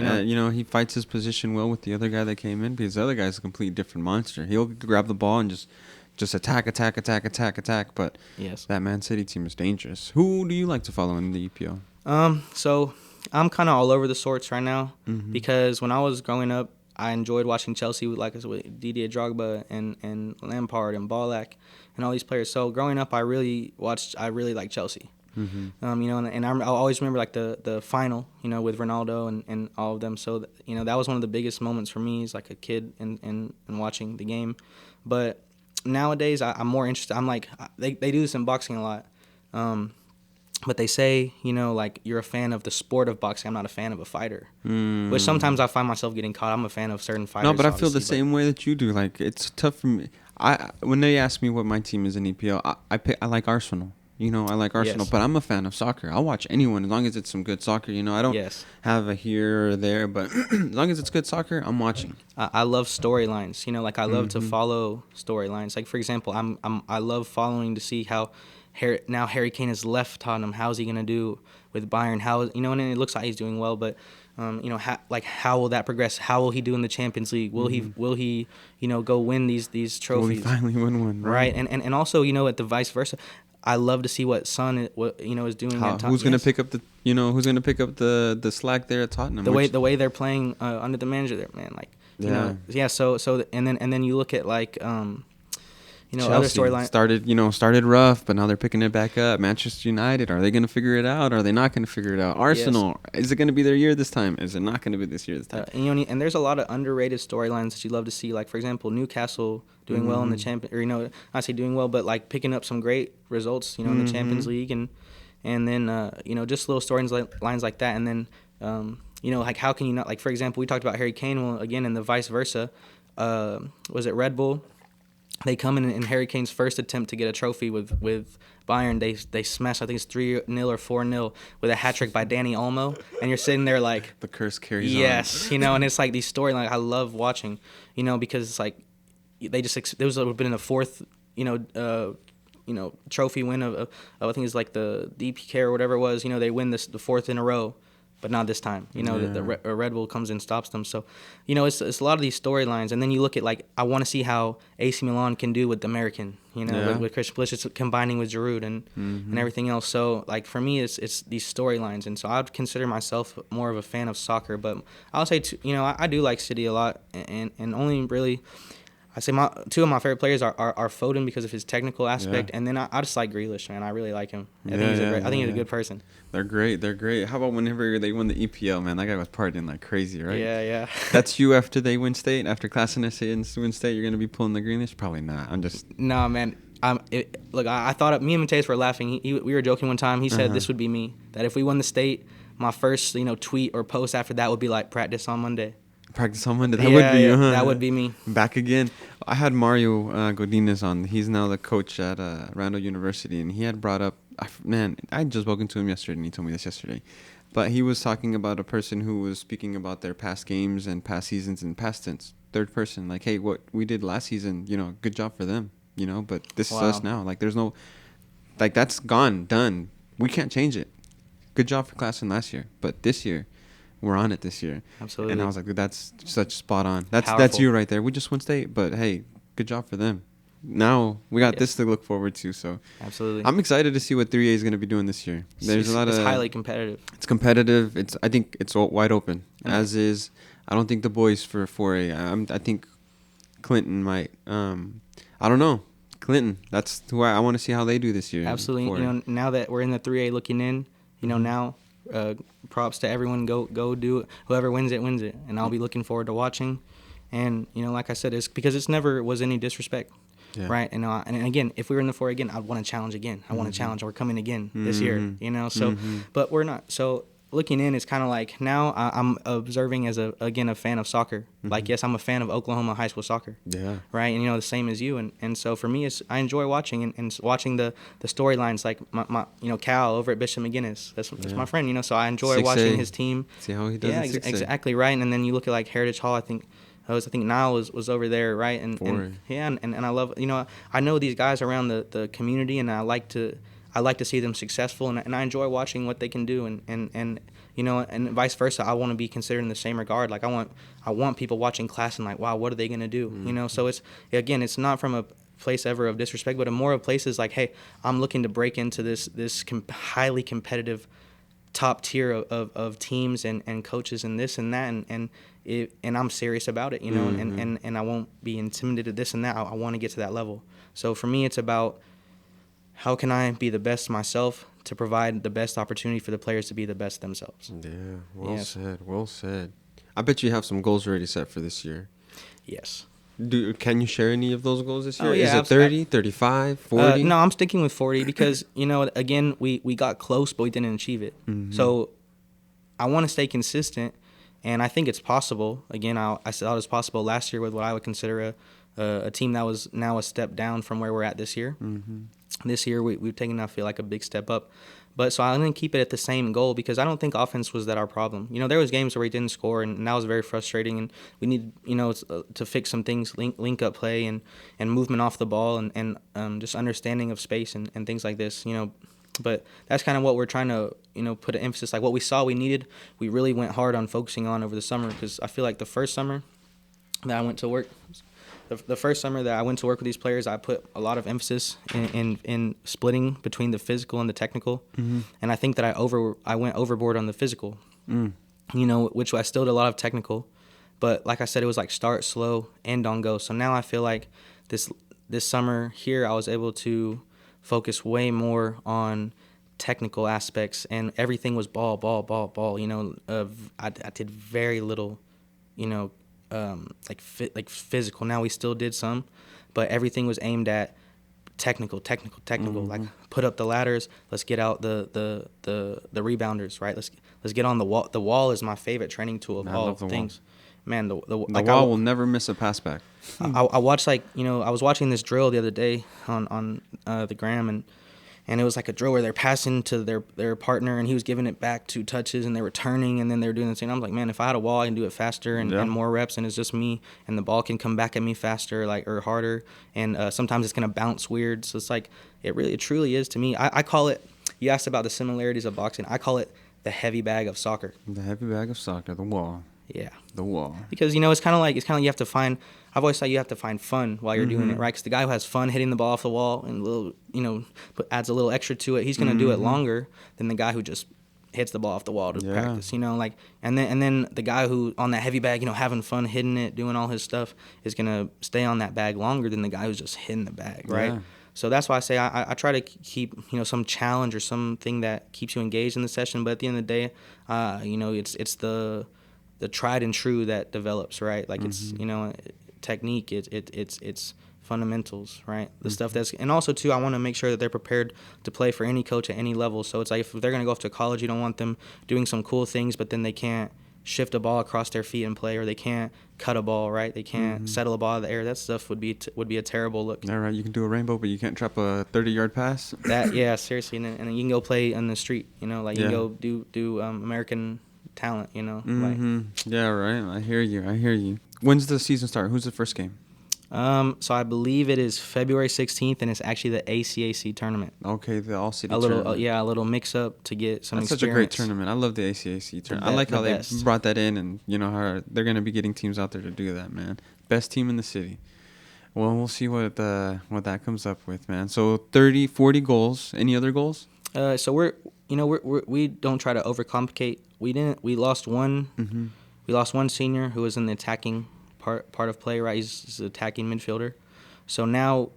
He fights his position well with the other guy that came in, because the other guy's a complete different monster. He'll grab the ball and just attack. But yes, that Man City team is dangerous. Who do you like to follow in the EPL? So I'm kind of all over the sorts right now, because when I was growing up, I enjoyed watching Chelsea with Didier Drogba and Lampard and Ballack and all these players. So growing up, I really liked Chelsea. And I always remember like the final, with Ronaldo and all of them. So that was one of the biggest moments for me as like a kid and watching the game. But nowadays I'm more interested. I'm like they do this in boxing a lot. But they say, like you're a fan of the sport of boxing. I'm not a fan of a fighter. Which sometimes I find myself getting caught. I'm a fan of certain fighters. No, but I feel the same way that you do. Like it's tough for me. When they ask me what my team is in EPL, I like Arsenal. I like Arsenal, but I'm a fan of soccer. I'll watch anyone as long as it's some good soccer. I don't have a here or there, but as long as it's good soccer, I'm watching. I love storylines. I love to follow storylines. Like for example, I love following to see how Harry Kane has left Tottenham. How's he gonna do with Bayern? And it looks like he's doing well, but how will that progress? How will he do in the Champions League? Will he go win these trophies? Will he finally win one? Right, and also at the vice versa. I love to see what Son is doing. Who's going to pick up the slack there at Tottenham? The way they're playing under the manager there, man. So and then you look at Chelsea other storyline started rough, but now they're picking it back up. Manchester United, are they going to figure it out? Are they not going to figure it out? Arsenal, is it going to be their year this time? Is it not going to be this year this time? And there's a lot of underrated storylines that you love to see. Like for example, Newcastle doing well in the I say doing well, but like picking up some great results, in the Champions League, and then just little storylines like that. And then like how can you not, like for example, we talked about Harry Kane. Well, again, and the vice versa. Was it Red Bull? They come in Harry Kane's first attempt to get a trophy with Bayern. They smash, I think it's 3-0 or 4-0 with a hat trick by Dani Olmo, and you're sitting there like the curse carries on. Yes, and it's like these storylines I love watching, because it's like they just there was been a fourth trophy win of I think it's like the DPK or whatever it was. They win the fourth in a row. But not this time. The Red Bull comes in and stops them. So, it's a lot of these storylines. And then you look at, I want to see how AC Milan can do with the American, with Christian Pulisic combining with Giroud and everything else. So, for me, it's these storylines. And so I would consider myself more of a fan of soccer. But I'll say, I do like City a lot. And only really, I say two of my favorite players are Foden because of his technical aspect, and then I just like Grealish, man. I really like him. I think he's a good person. They're great. How about whenever they won the EPL, man? That guy was partying like crazy, right? Yeah. That's you after they win state, after Classen SAS win state. You're gonna be pulling the Grealish? Probably not. No, man. I thought me and Mateus were laughing. We were joking one time. He said this would be me. That if we won the state, my first tweet or post after that would be like practice on Monday. Practice on Monday. That would be you, huh? That would be me. Back again. I had Mario Godinez on. He's now the coach at Randall University, and he had brought up, man, I had just spoken to him yesterday, and he told me this yesterday. But he was talking about a person who was speaking about their past games and past seasons in past tense. Third person, like, hey, what we did last season, good job for them, but this is us now. There's no, that's gone, done. We can't change it. Good job for Classen last year, but this year, we're on it this year. Absolutely. And I was like, dude, that's such spot on. That's you right there. We just won state, but hey, good job for them. Now we got this to look forward to. So absolutely, I'm excited to see what 3A is going to be doing this year. There's a lot of. It's highly competitive. It's competitive. I think it's wide open. As is. I don't think the boys for 4A. I think Clinton might. I don't know. Clinton. That's who I want to see how they do this year. Absolutely. Now that we're in the 3A looking in, now. Props to everyone. Go do it. Whoever wins it, and I'll be looking forward to watching. And like I said, it's because it's never was any disrespect, right? And again, if we were in the 4A again, I'd want to challenge again. I want to challenge. We're coming again this year, So, but we're not. So looking in, it's kind of like now I'm observing as a fan of soccer. Yes, I'm a fan of Oklahoma high school soccer. Yeah. Right, and the same as you, and so for me, I enjoy watching and watching the storylines. Like my Cal over at Bishop McGuinness. That's my friend. So I enjoy 6A. Watching his team. See how he does. Yeah, exactly right. And then you look at Heritage Hall. I think Niall was over there, right? And I love I know these guys around the community, and I like to see them successful, and I enjoy watching what they can do, and vice versa. I want to be considered in the same regard. I want people watching class and wow, what are they gonna do? So it's not from a place ever of disrespect, but more of places like, hey, I'm looking to break into this highly competitive top tier of teams and coaches and this and that, and I'm serious about it, and I won't be intimidated this and that. I want to get to that level. So for me, it's about how can I be the best myself to provide the best opportunity for the players to be the best themselves. Yeah, well said. I bet you have some goals already set for this year. Yes. Can you share any of those goals this year? Oh, yeah, is it 30, 35, 40? No, I'm sticking with 40 because, again, we got close, but we didn't achieve it. Mm-hmm. So I want to stay consistent, and I think it's possible. Again, I thought it was possible last year with what I would consider a team that was now a step down from where we're at this year. Mm-hmm. This year, we've taken, I feel like, a big step up. But so I'm going to keep it at the same goal because I don't think offense was that our problem. There was games where we didn't score, and that was very frustrating. And we need, to fix some things, link up play and movement off the ball and just understanding of space and things like this. But that's kind of what we're trying to, put an emphasis. Like what we saw we needed, we really went hard on focusing on over the summer because I feel like the first summer that I went to work. The first summer that I went to work with these players, I put a lot of emphasis in splitting between the physical and the technical, and I think that I went overboard on the physical, which I still did a lot of technical, but like I said, it was like start slow, end on go. So now I feel like this summer here, I was able to focus way more on technical aspects, and everything was ball. I did very little, physical. Now we still did some, but everything was aimed at technical. Mm-hmm. Like put up the ladders. Let's get out the rebounders. Right. Let's get on the wall. The wall is my favorite training tool of all things. man, the like wall will never miss a pass back. I watched I was watching this drill the other day on the gram, and it was like a drill where they're passing to their partner, and he was giving it back 2 touches, and they were turning, and then they were doing the same. I'm like, man, if I had a wall, I can do it faster and more reps, and it's just me, and the ball can come back at me faster, or harder, and sometimes it's gonna bounce weird. So it's like it truly is to me. I call it. You asked about the similarities of boxing. I call it the heavy bag of soccer. The heavy bag of soccer, the wall. Yeah. The wall. Because it's kind of like you have to find. I've always thought you have to find fun while you're doing it, right? Because the guy who has fun hitting the ball off the wall and adds a little extra to it, he's gonna do it longer than the guy who just hits the ball off the wall to practice. And then the guy who on that heavy bag, having fun hitting it, doing all his stuff, is gonna stay on that bag longer than the guy who's just hitting the bag, right? Yeah. So that's why I say I try to keep some challenge or something that keeps you engaged in the session. But at the end of the day, it's the tried and true that develops, right? Like it's technique, it's fundamentals, right? The stuff and also too, I want to make sure that they're prepared to play for any coach at any level. So it's like if they're gonna go off to college, you don't want them doing some cool things, but then they can't shift a ball across their feet and play, or they can't cut a ball, right? They can't settle a ball in the air. That stuff would be a terrible look. All right, you can do a rainbow, but you can't trap a 30-yard pass. Seriously, and then you can go play on the street, you can go do American talent, Yeah, right. I hear you. When's the season start? Who's the first game? So I believe it is February 16th, and it's actually the ACAC tournament. Okay, the all-city tournament. A little mix-up to get some experience. That's such a great tournament. I love the ACAC tournament. I like how they brought that in, and how they're going to be getting teams out there to do that, man. Best team in the city. Well, we'll see what that comes up with, man. So 30, 40 goals. Any other goals? So we don't try to overcomplicate. We lost one. Mm-hmm. We lost one senior who was in the attacking part of play, right? He's an attacking midfielder. So now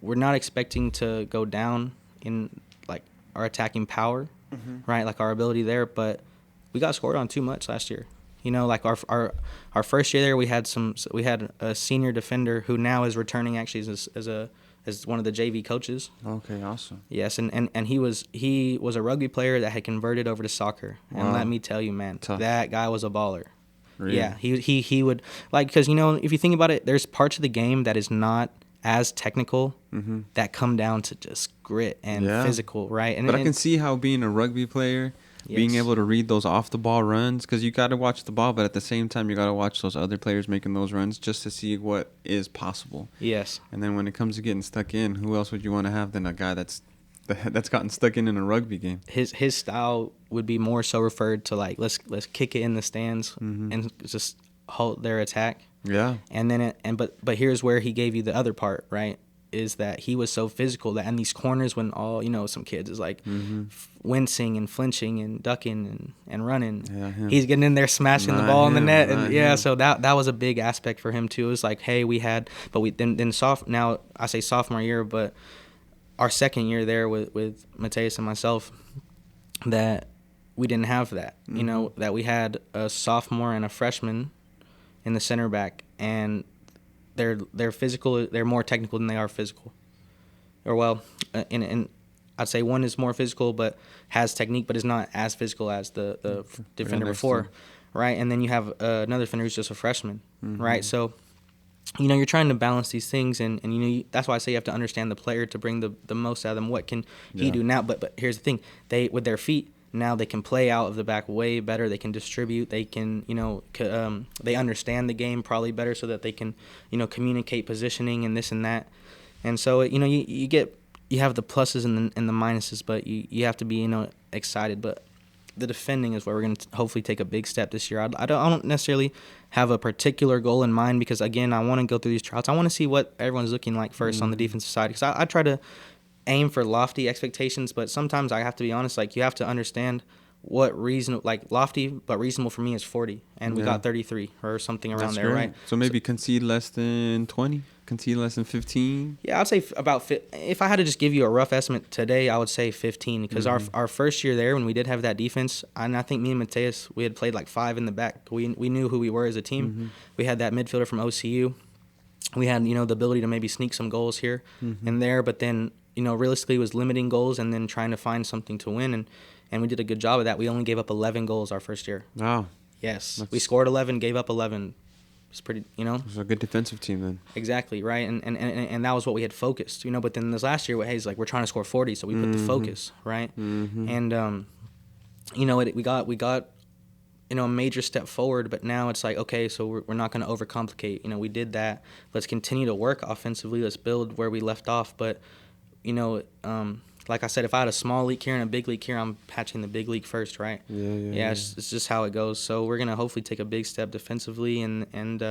we're not expecting to go down in like our attacking power, right? Like our ability there, but we got scored on too much last year. Like our first year there, we had a senior defender who now is returning actually as one of the JV coaches. Okay, awesome. Yes, and he was a rugby player that had converted over to soccer. Wow. And let me tell you, man, that guy was a baller. Really? Yeah, he would, because if you think about it, there's parts of the game that is not as technical that come down to just grit and physical, right? But I can see how being a rugby player, being able to read those off the ball runs, because you got to watch the ball, but at the same time you got to watch those other players making those runs just to see what is possible. Yes. And then when it comes to getting stuck in, who else would you want to have than a guy that's gotten stuck in a rugby game? His style would be more so referred to like let's kick it in the stands and just halt their attack. Yeah. And then but here's where he gave you the other part, right? Is that he was so physical that in these corners when all some kids is like wincing and flinching and ducking and running, he's getting in there smashing the ball in the net, and so that was a big aspect for him too. It was like, hey, now I say sophomore year, but our second year there with Mateus and myself, that we didn't have that. That we had a sophomore and a freshman in the center back, and they're physical. They're more technical than they are physical. Or and I'd say one is more physical but has technique, but is not as physical as the defender before, right? And then you have another defender who's just a freshman, right? So you're trying to balance these things, and that's why I say you have to understand the player to bring the most out of them. What can he do now? But here's the thing: they with their feet now they can play out of the back way better. They can distribute. They can they understand the game probably better, so that they can communicate positioning and this and that. And so you have the pluses and the minuses, but you have to be excited. But the defending is where we're going to hopefully take a big step this year. I don't necessarily have a particular goal in mind, because, again, I want to go through these trials. I want to see what everyone's looking like first on the defensive side, because I try to aim for lofty expectations, but sometimes I have to be honest, you have to understand what lofty but reasonable for me is 40, and we got 33 or something around there, right? So maybe concede less than 20, concede less than 15. Yeah, I'd say about if I had to just give you a rough estimate today, I would say 15, because our first year there when we did have that defense, and I think me and Mateus, we had played 5 in the back. We knew who we were as a team. We had that midfielder from OCU. We had the ability to maybe sneak some goals here and there, but then realistically was limiting goals and then trying to find something to win, and we did a good job of that. We only gave up 11 goals our first year. Wow. Yes. We scored 11, gave up 11. It's pretty, you know. It's a good defensive team then. Exactly, right? And that was what we had focused, you know. But then this last year, hey, it's like we're trying to score 40, so we put the focus, right? And you know, we got you know, a major step forward, but now it's like, okay, so we're not going to overcomplicate. You know, we did that. Let's continue to work offensively. Let's build where we left off. But, you know, like I said, if I had a small leak here and a big leak here, I'm patching the big leak first, right? Yeah. It's just how it goes. So we're going to hopefully take a big step defensively and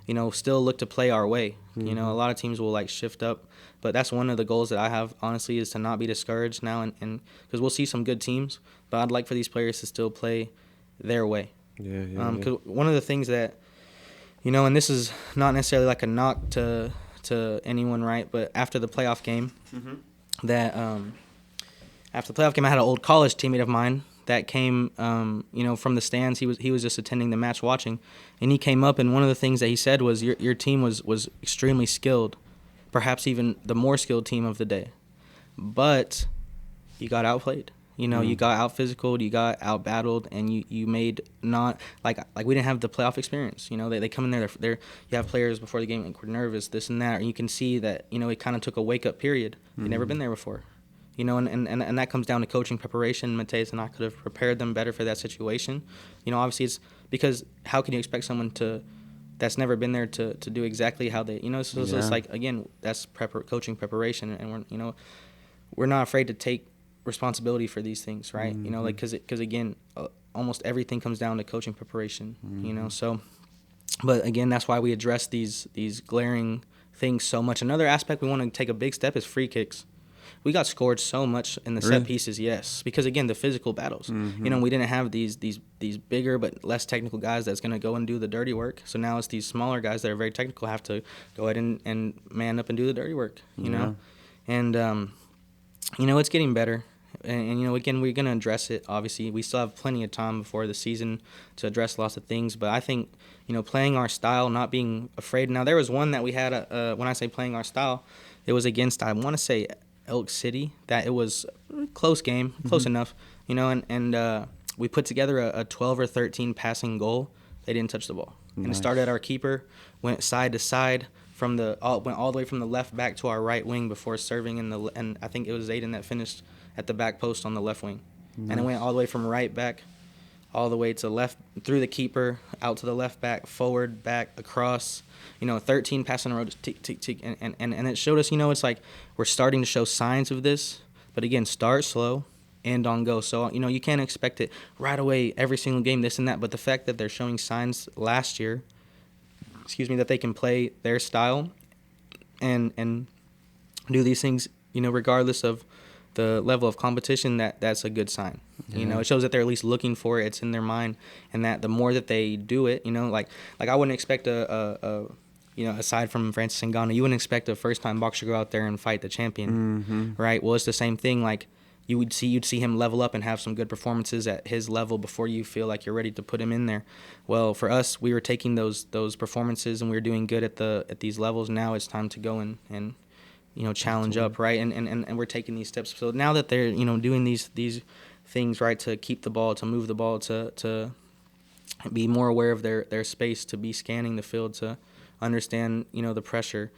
you know, still look to play our way. You know, a lot of teams will, like, shift up. But that's one of the goals that I have, honestly, is to not be discouraged now. And because we'll see some good teams, but I'd like for these players to still play their way. Because one of the things that, you know, and this is not necessarily like a knock to anyone, right? But after the playoff game, after the playoff game, I had an old college teammate of mine that came, you know, from the stands. He was just attending the match, watching, and he came up, and one of the things that he said was, your team was extremely skilled, perhaps even the more skilled team of the day, but you got outplayed. You know, you got out physical, you got out battled, and you made not like we didn't have the playoff experience. You know, they come in there, they're you have players before the game like, we're nervous, this and that, and you can see that, you know, it kind of took a wake up period. They've never been there before. You know, and that comes down to coaching preparation. Mateus and I could have prepared them better for that situation. You know, obviously it's because how can you expect someone that's never been there to do exactly how they, you know, so it's like, again, that's coaching preparation, and we're not afraid to take responsibility for these things, right? You know, like because again, almost everything comes down to coaching preparation. You know, so but again, that's why we address these glaring things so much. Another aspect we want to take a big step is free kicks. We got scored so much in the set pieces, yes, because again, the physical battles. You know, we didn't have these bigger but less technical guys that's going to go and do the dirty work. So now it's these smaller guys that are very technical have to go ahead and man up and do the dirty work. You know, and you know, it's getting better. And, you know, again, we're going to address it, obviously. We still have plenty of time before the season to address lots of things. But I think, you know, playing our style, not being afraid. Now, there was one that we had, when I say playing our style, it was against, I want to say, Elk City, that it was a close game, close enough, you know, and we put together a 12 or 13 passing goal. They didn't touch the ball. Nice. And it started at our keeper, went side to side, went all the way from the left back to our right wing before serving and I think it was Aiden that finished at the back post on the left wing. Nice. And it went all the way from right back all the way to left, through the keeper, out to the left back, forward, back, across, you know, 13 passes in a row, just tick, tick, tick. And it showed us, you know, it's like we're starting to show signs of this. But again, start slow, end on go. So, you know, you can't expect it right away, every single game, this and that. But the fact that they're showing signs last year, that they can play their style and do these things, you know, regardless of the level of competition, that's a good sign. You know, it shows that they're at least looking for it. It's in their mind, and that the more that they do it, you know, like I wouldn't expect you know, aside from Francis Ngannou, you wouldn't expect a first-time boxer to go out there and fight the champion, right? Well, it's the same thing. Like you'd see him level up and have some good performances at his level before you feel like you're ready to put him in there. Well, for us, we were taking those performances and we were doing good at these levels. Now it's time to go and you know, challenge up, right? And we're taking these steps. So now that they're, you know, doing these things, right, to keep the ball, to move the ball, to be more aware of their space, to be scanning the field, to understand, you know, the pressure,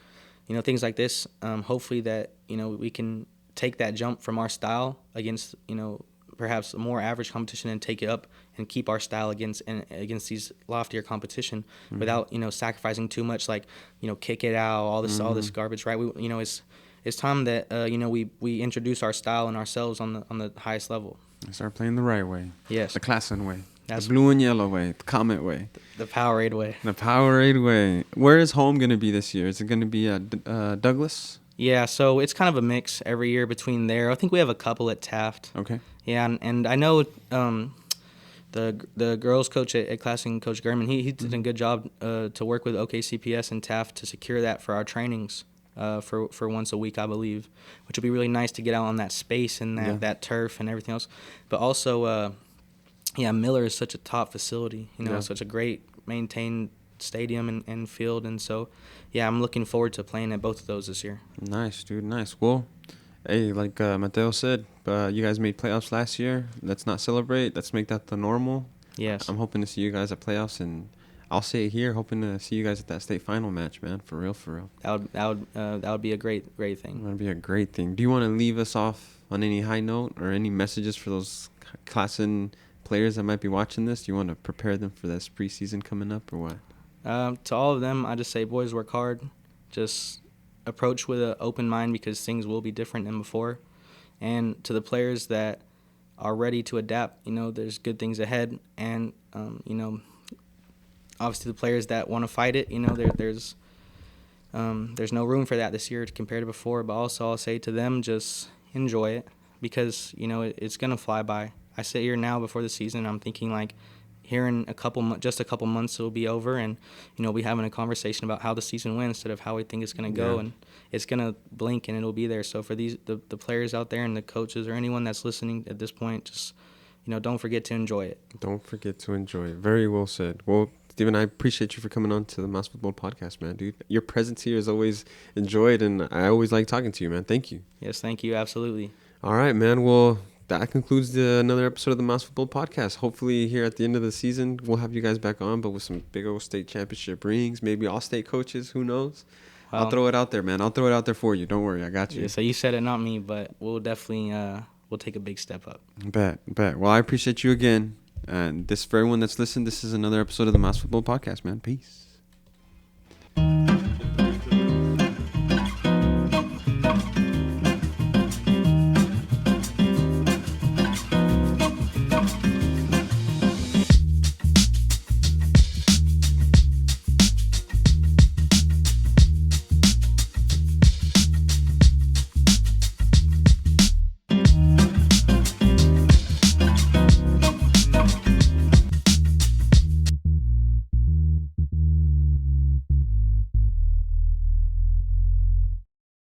you know, things like this. Hopefully that, you know, we can take that jump from our style against, you know, perhaps a more average competition and take it up and keep our style against these loftier competition without, you know, sacrificing too much, like, you know, kick it out, all this garbage, right? We, you know, it's time that you know, we introduce our style and ourselves on the highest level. Start playing the right way. Yes. The Classen way. That's the blue and yellow way. The Comet way. The Powerade way. The Powerade way. Where is home going to be this year? Is it going to be Douglas? Yeah, so it's kind of a mix every year between there. I think we have a couple at Taft. Okay. Yeah, and I know the girls coach at Classen, Coach Gurman, he did a good job to work with OKCPS and Taft to secure that for our trainings for once a week, I believe, which would be really nice to get out on that space and that turf and everything else. But also, Miller is such a top facility, you know, such a great maintained stadium and field, and so I'm looking forward to playing at both of those this year. Nice, dude, nice. Well, hey, like Mateo said, you guys made playoffs last year. Let's not celebrate. Let's make that the normal. Yes. I'm hoping to see you guys at playoffs, and I'll say it here, hoping to see you guys at that state final match, man. For real, for real. That would be a great thing. That would be a great thing. Do you want to leave us off on any high note or any messages for those Classen players that might be watching this? Do you want to prepare them for this preseason coming up or what? To all of them, I just say, boys, work hard. Just approach with an open mind because things will be different than before. And to the players that are ready to adapt, there's good things ahead. And, obviously the players that want to fight it, there's no room for that this year compared to before. But also I'll say to them, just enjoy it because, it's going to fly by. I sit here now before the season, I'm thinking like here in just a couple months it'll be over and, we'll be having a conversation about how the season went instead of how we think it's going to go. And it's going to blink and it'll be there. So for the players out there and the coaches or anyone that's listening at this point, just, don't forget to enjoy it. Don't forget to enjoy it. Very well said. Well, Steven, I appreciate you for coming on to the Mas Futbol Podcast, man, dude. Your presence here is always enjoyed, and I always like talking to you, man. Thank you. Yes, thank you. Absolutely. All right, man. Well, that concludes another episode of the Mas Futbol Podcast. Hopefully here at the end of the season, we'll have you guys back on, but with some big old state championship rings, maybe all state coaches, who knows? I'll throw it out there, man. I'll throw it out there for you. Don't worry. I got you. Yeah, so you said it, not me, but we'll definitely we'll take a big step up. Bet. Well, I appreciate you again. And for everyone that's listened, this is another episode of the Mas Futbol Podcast, man. Peace.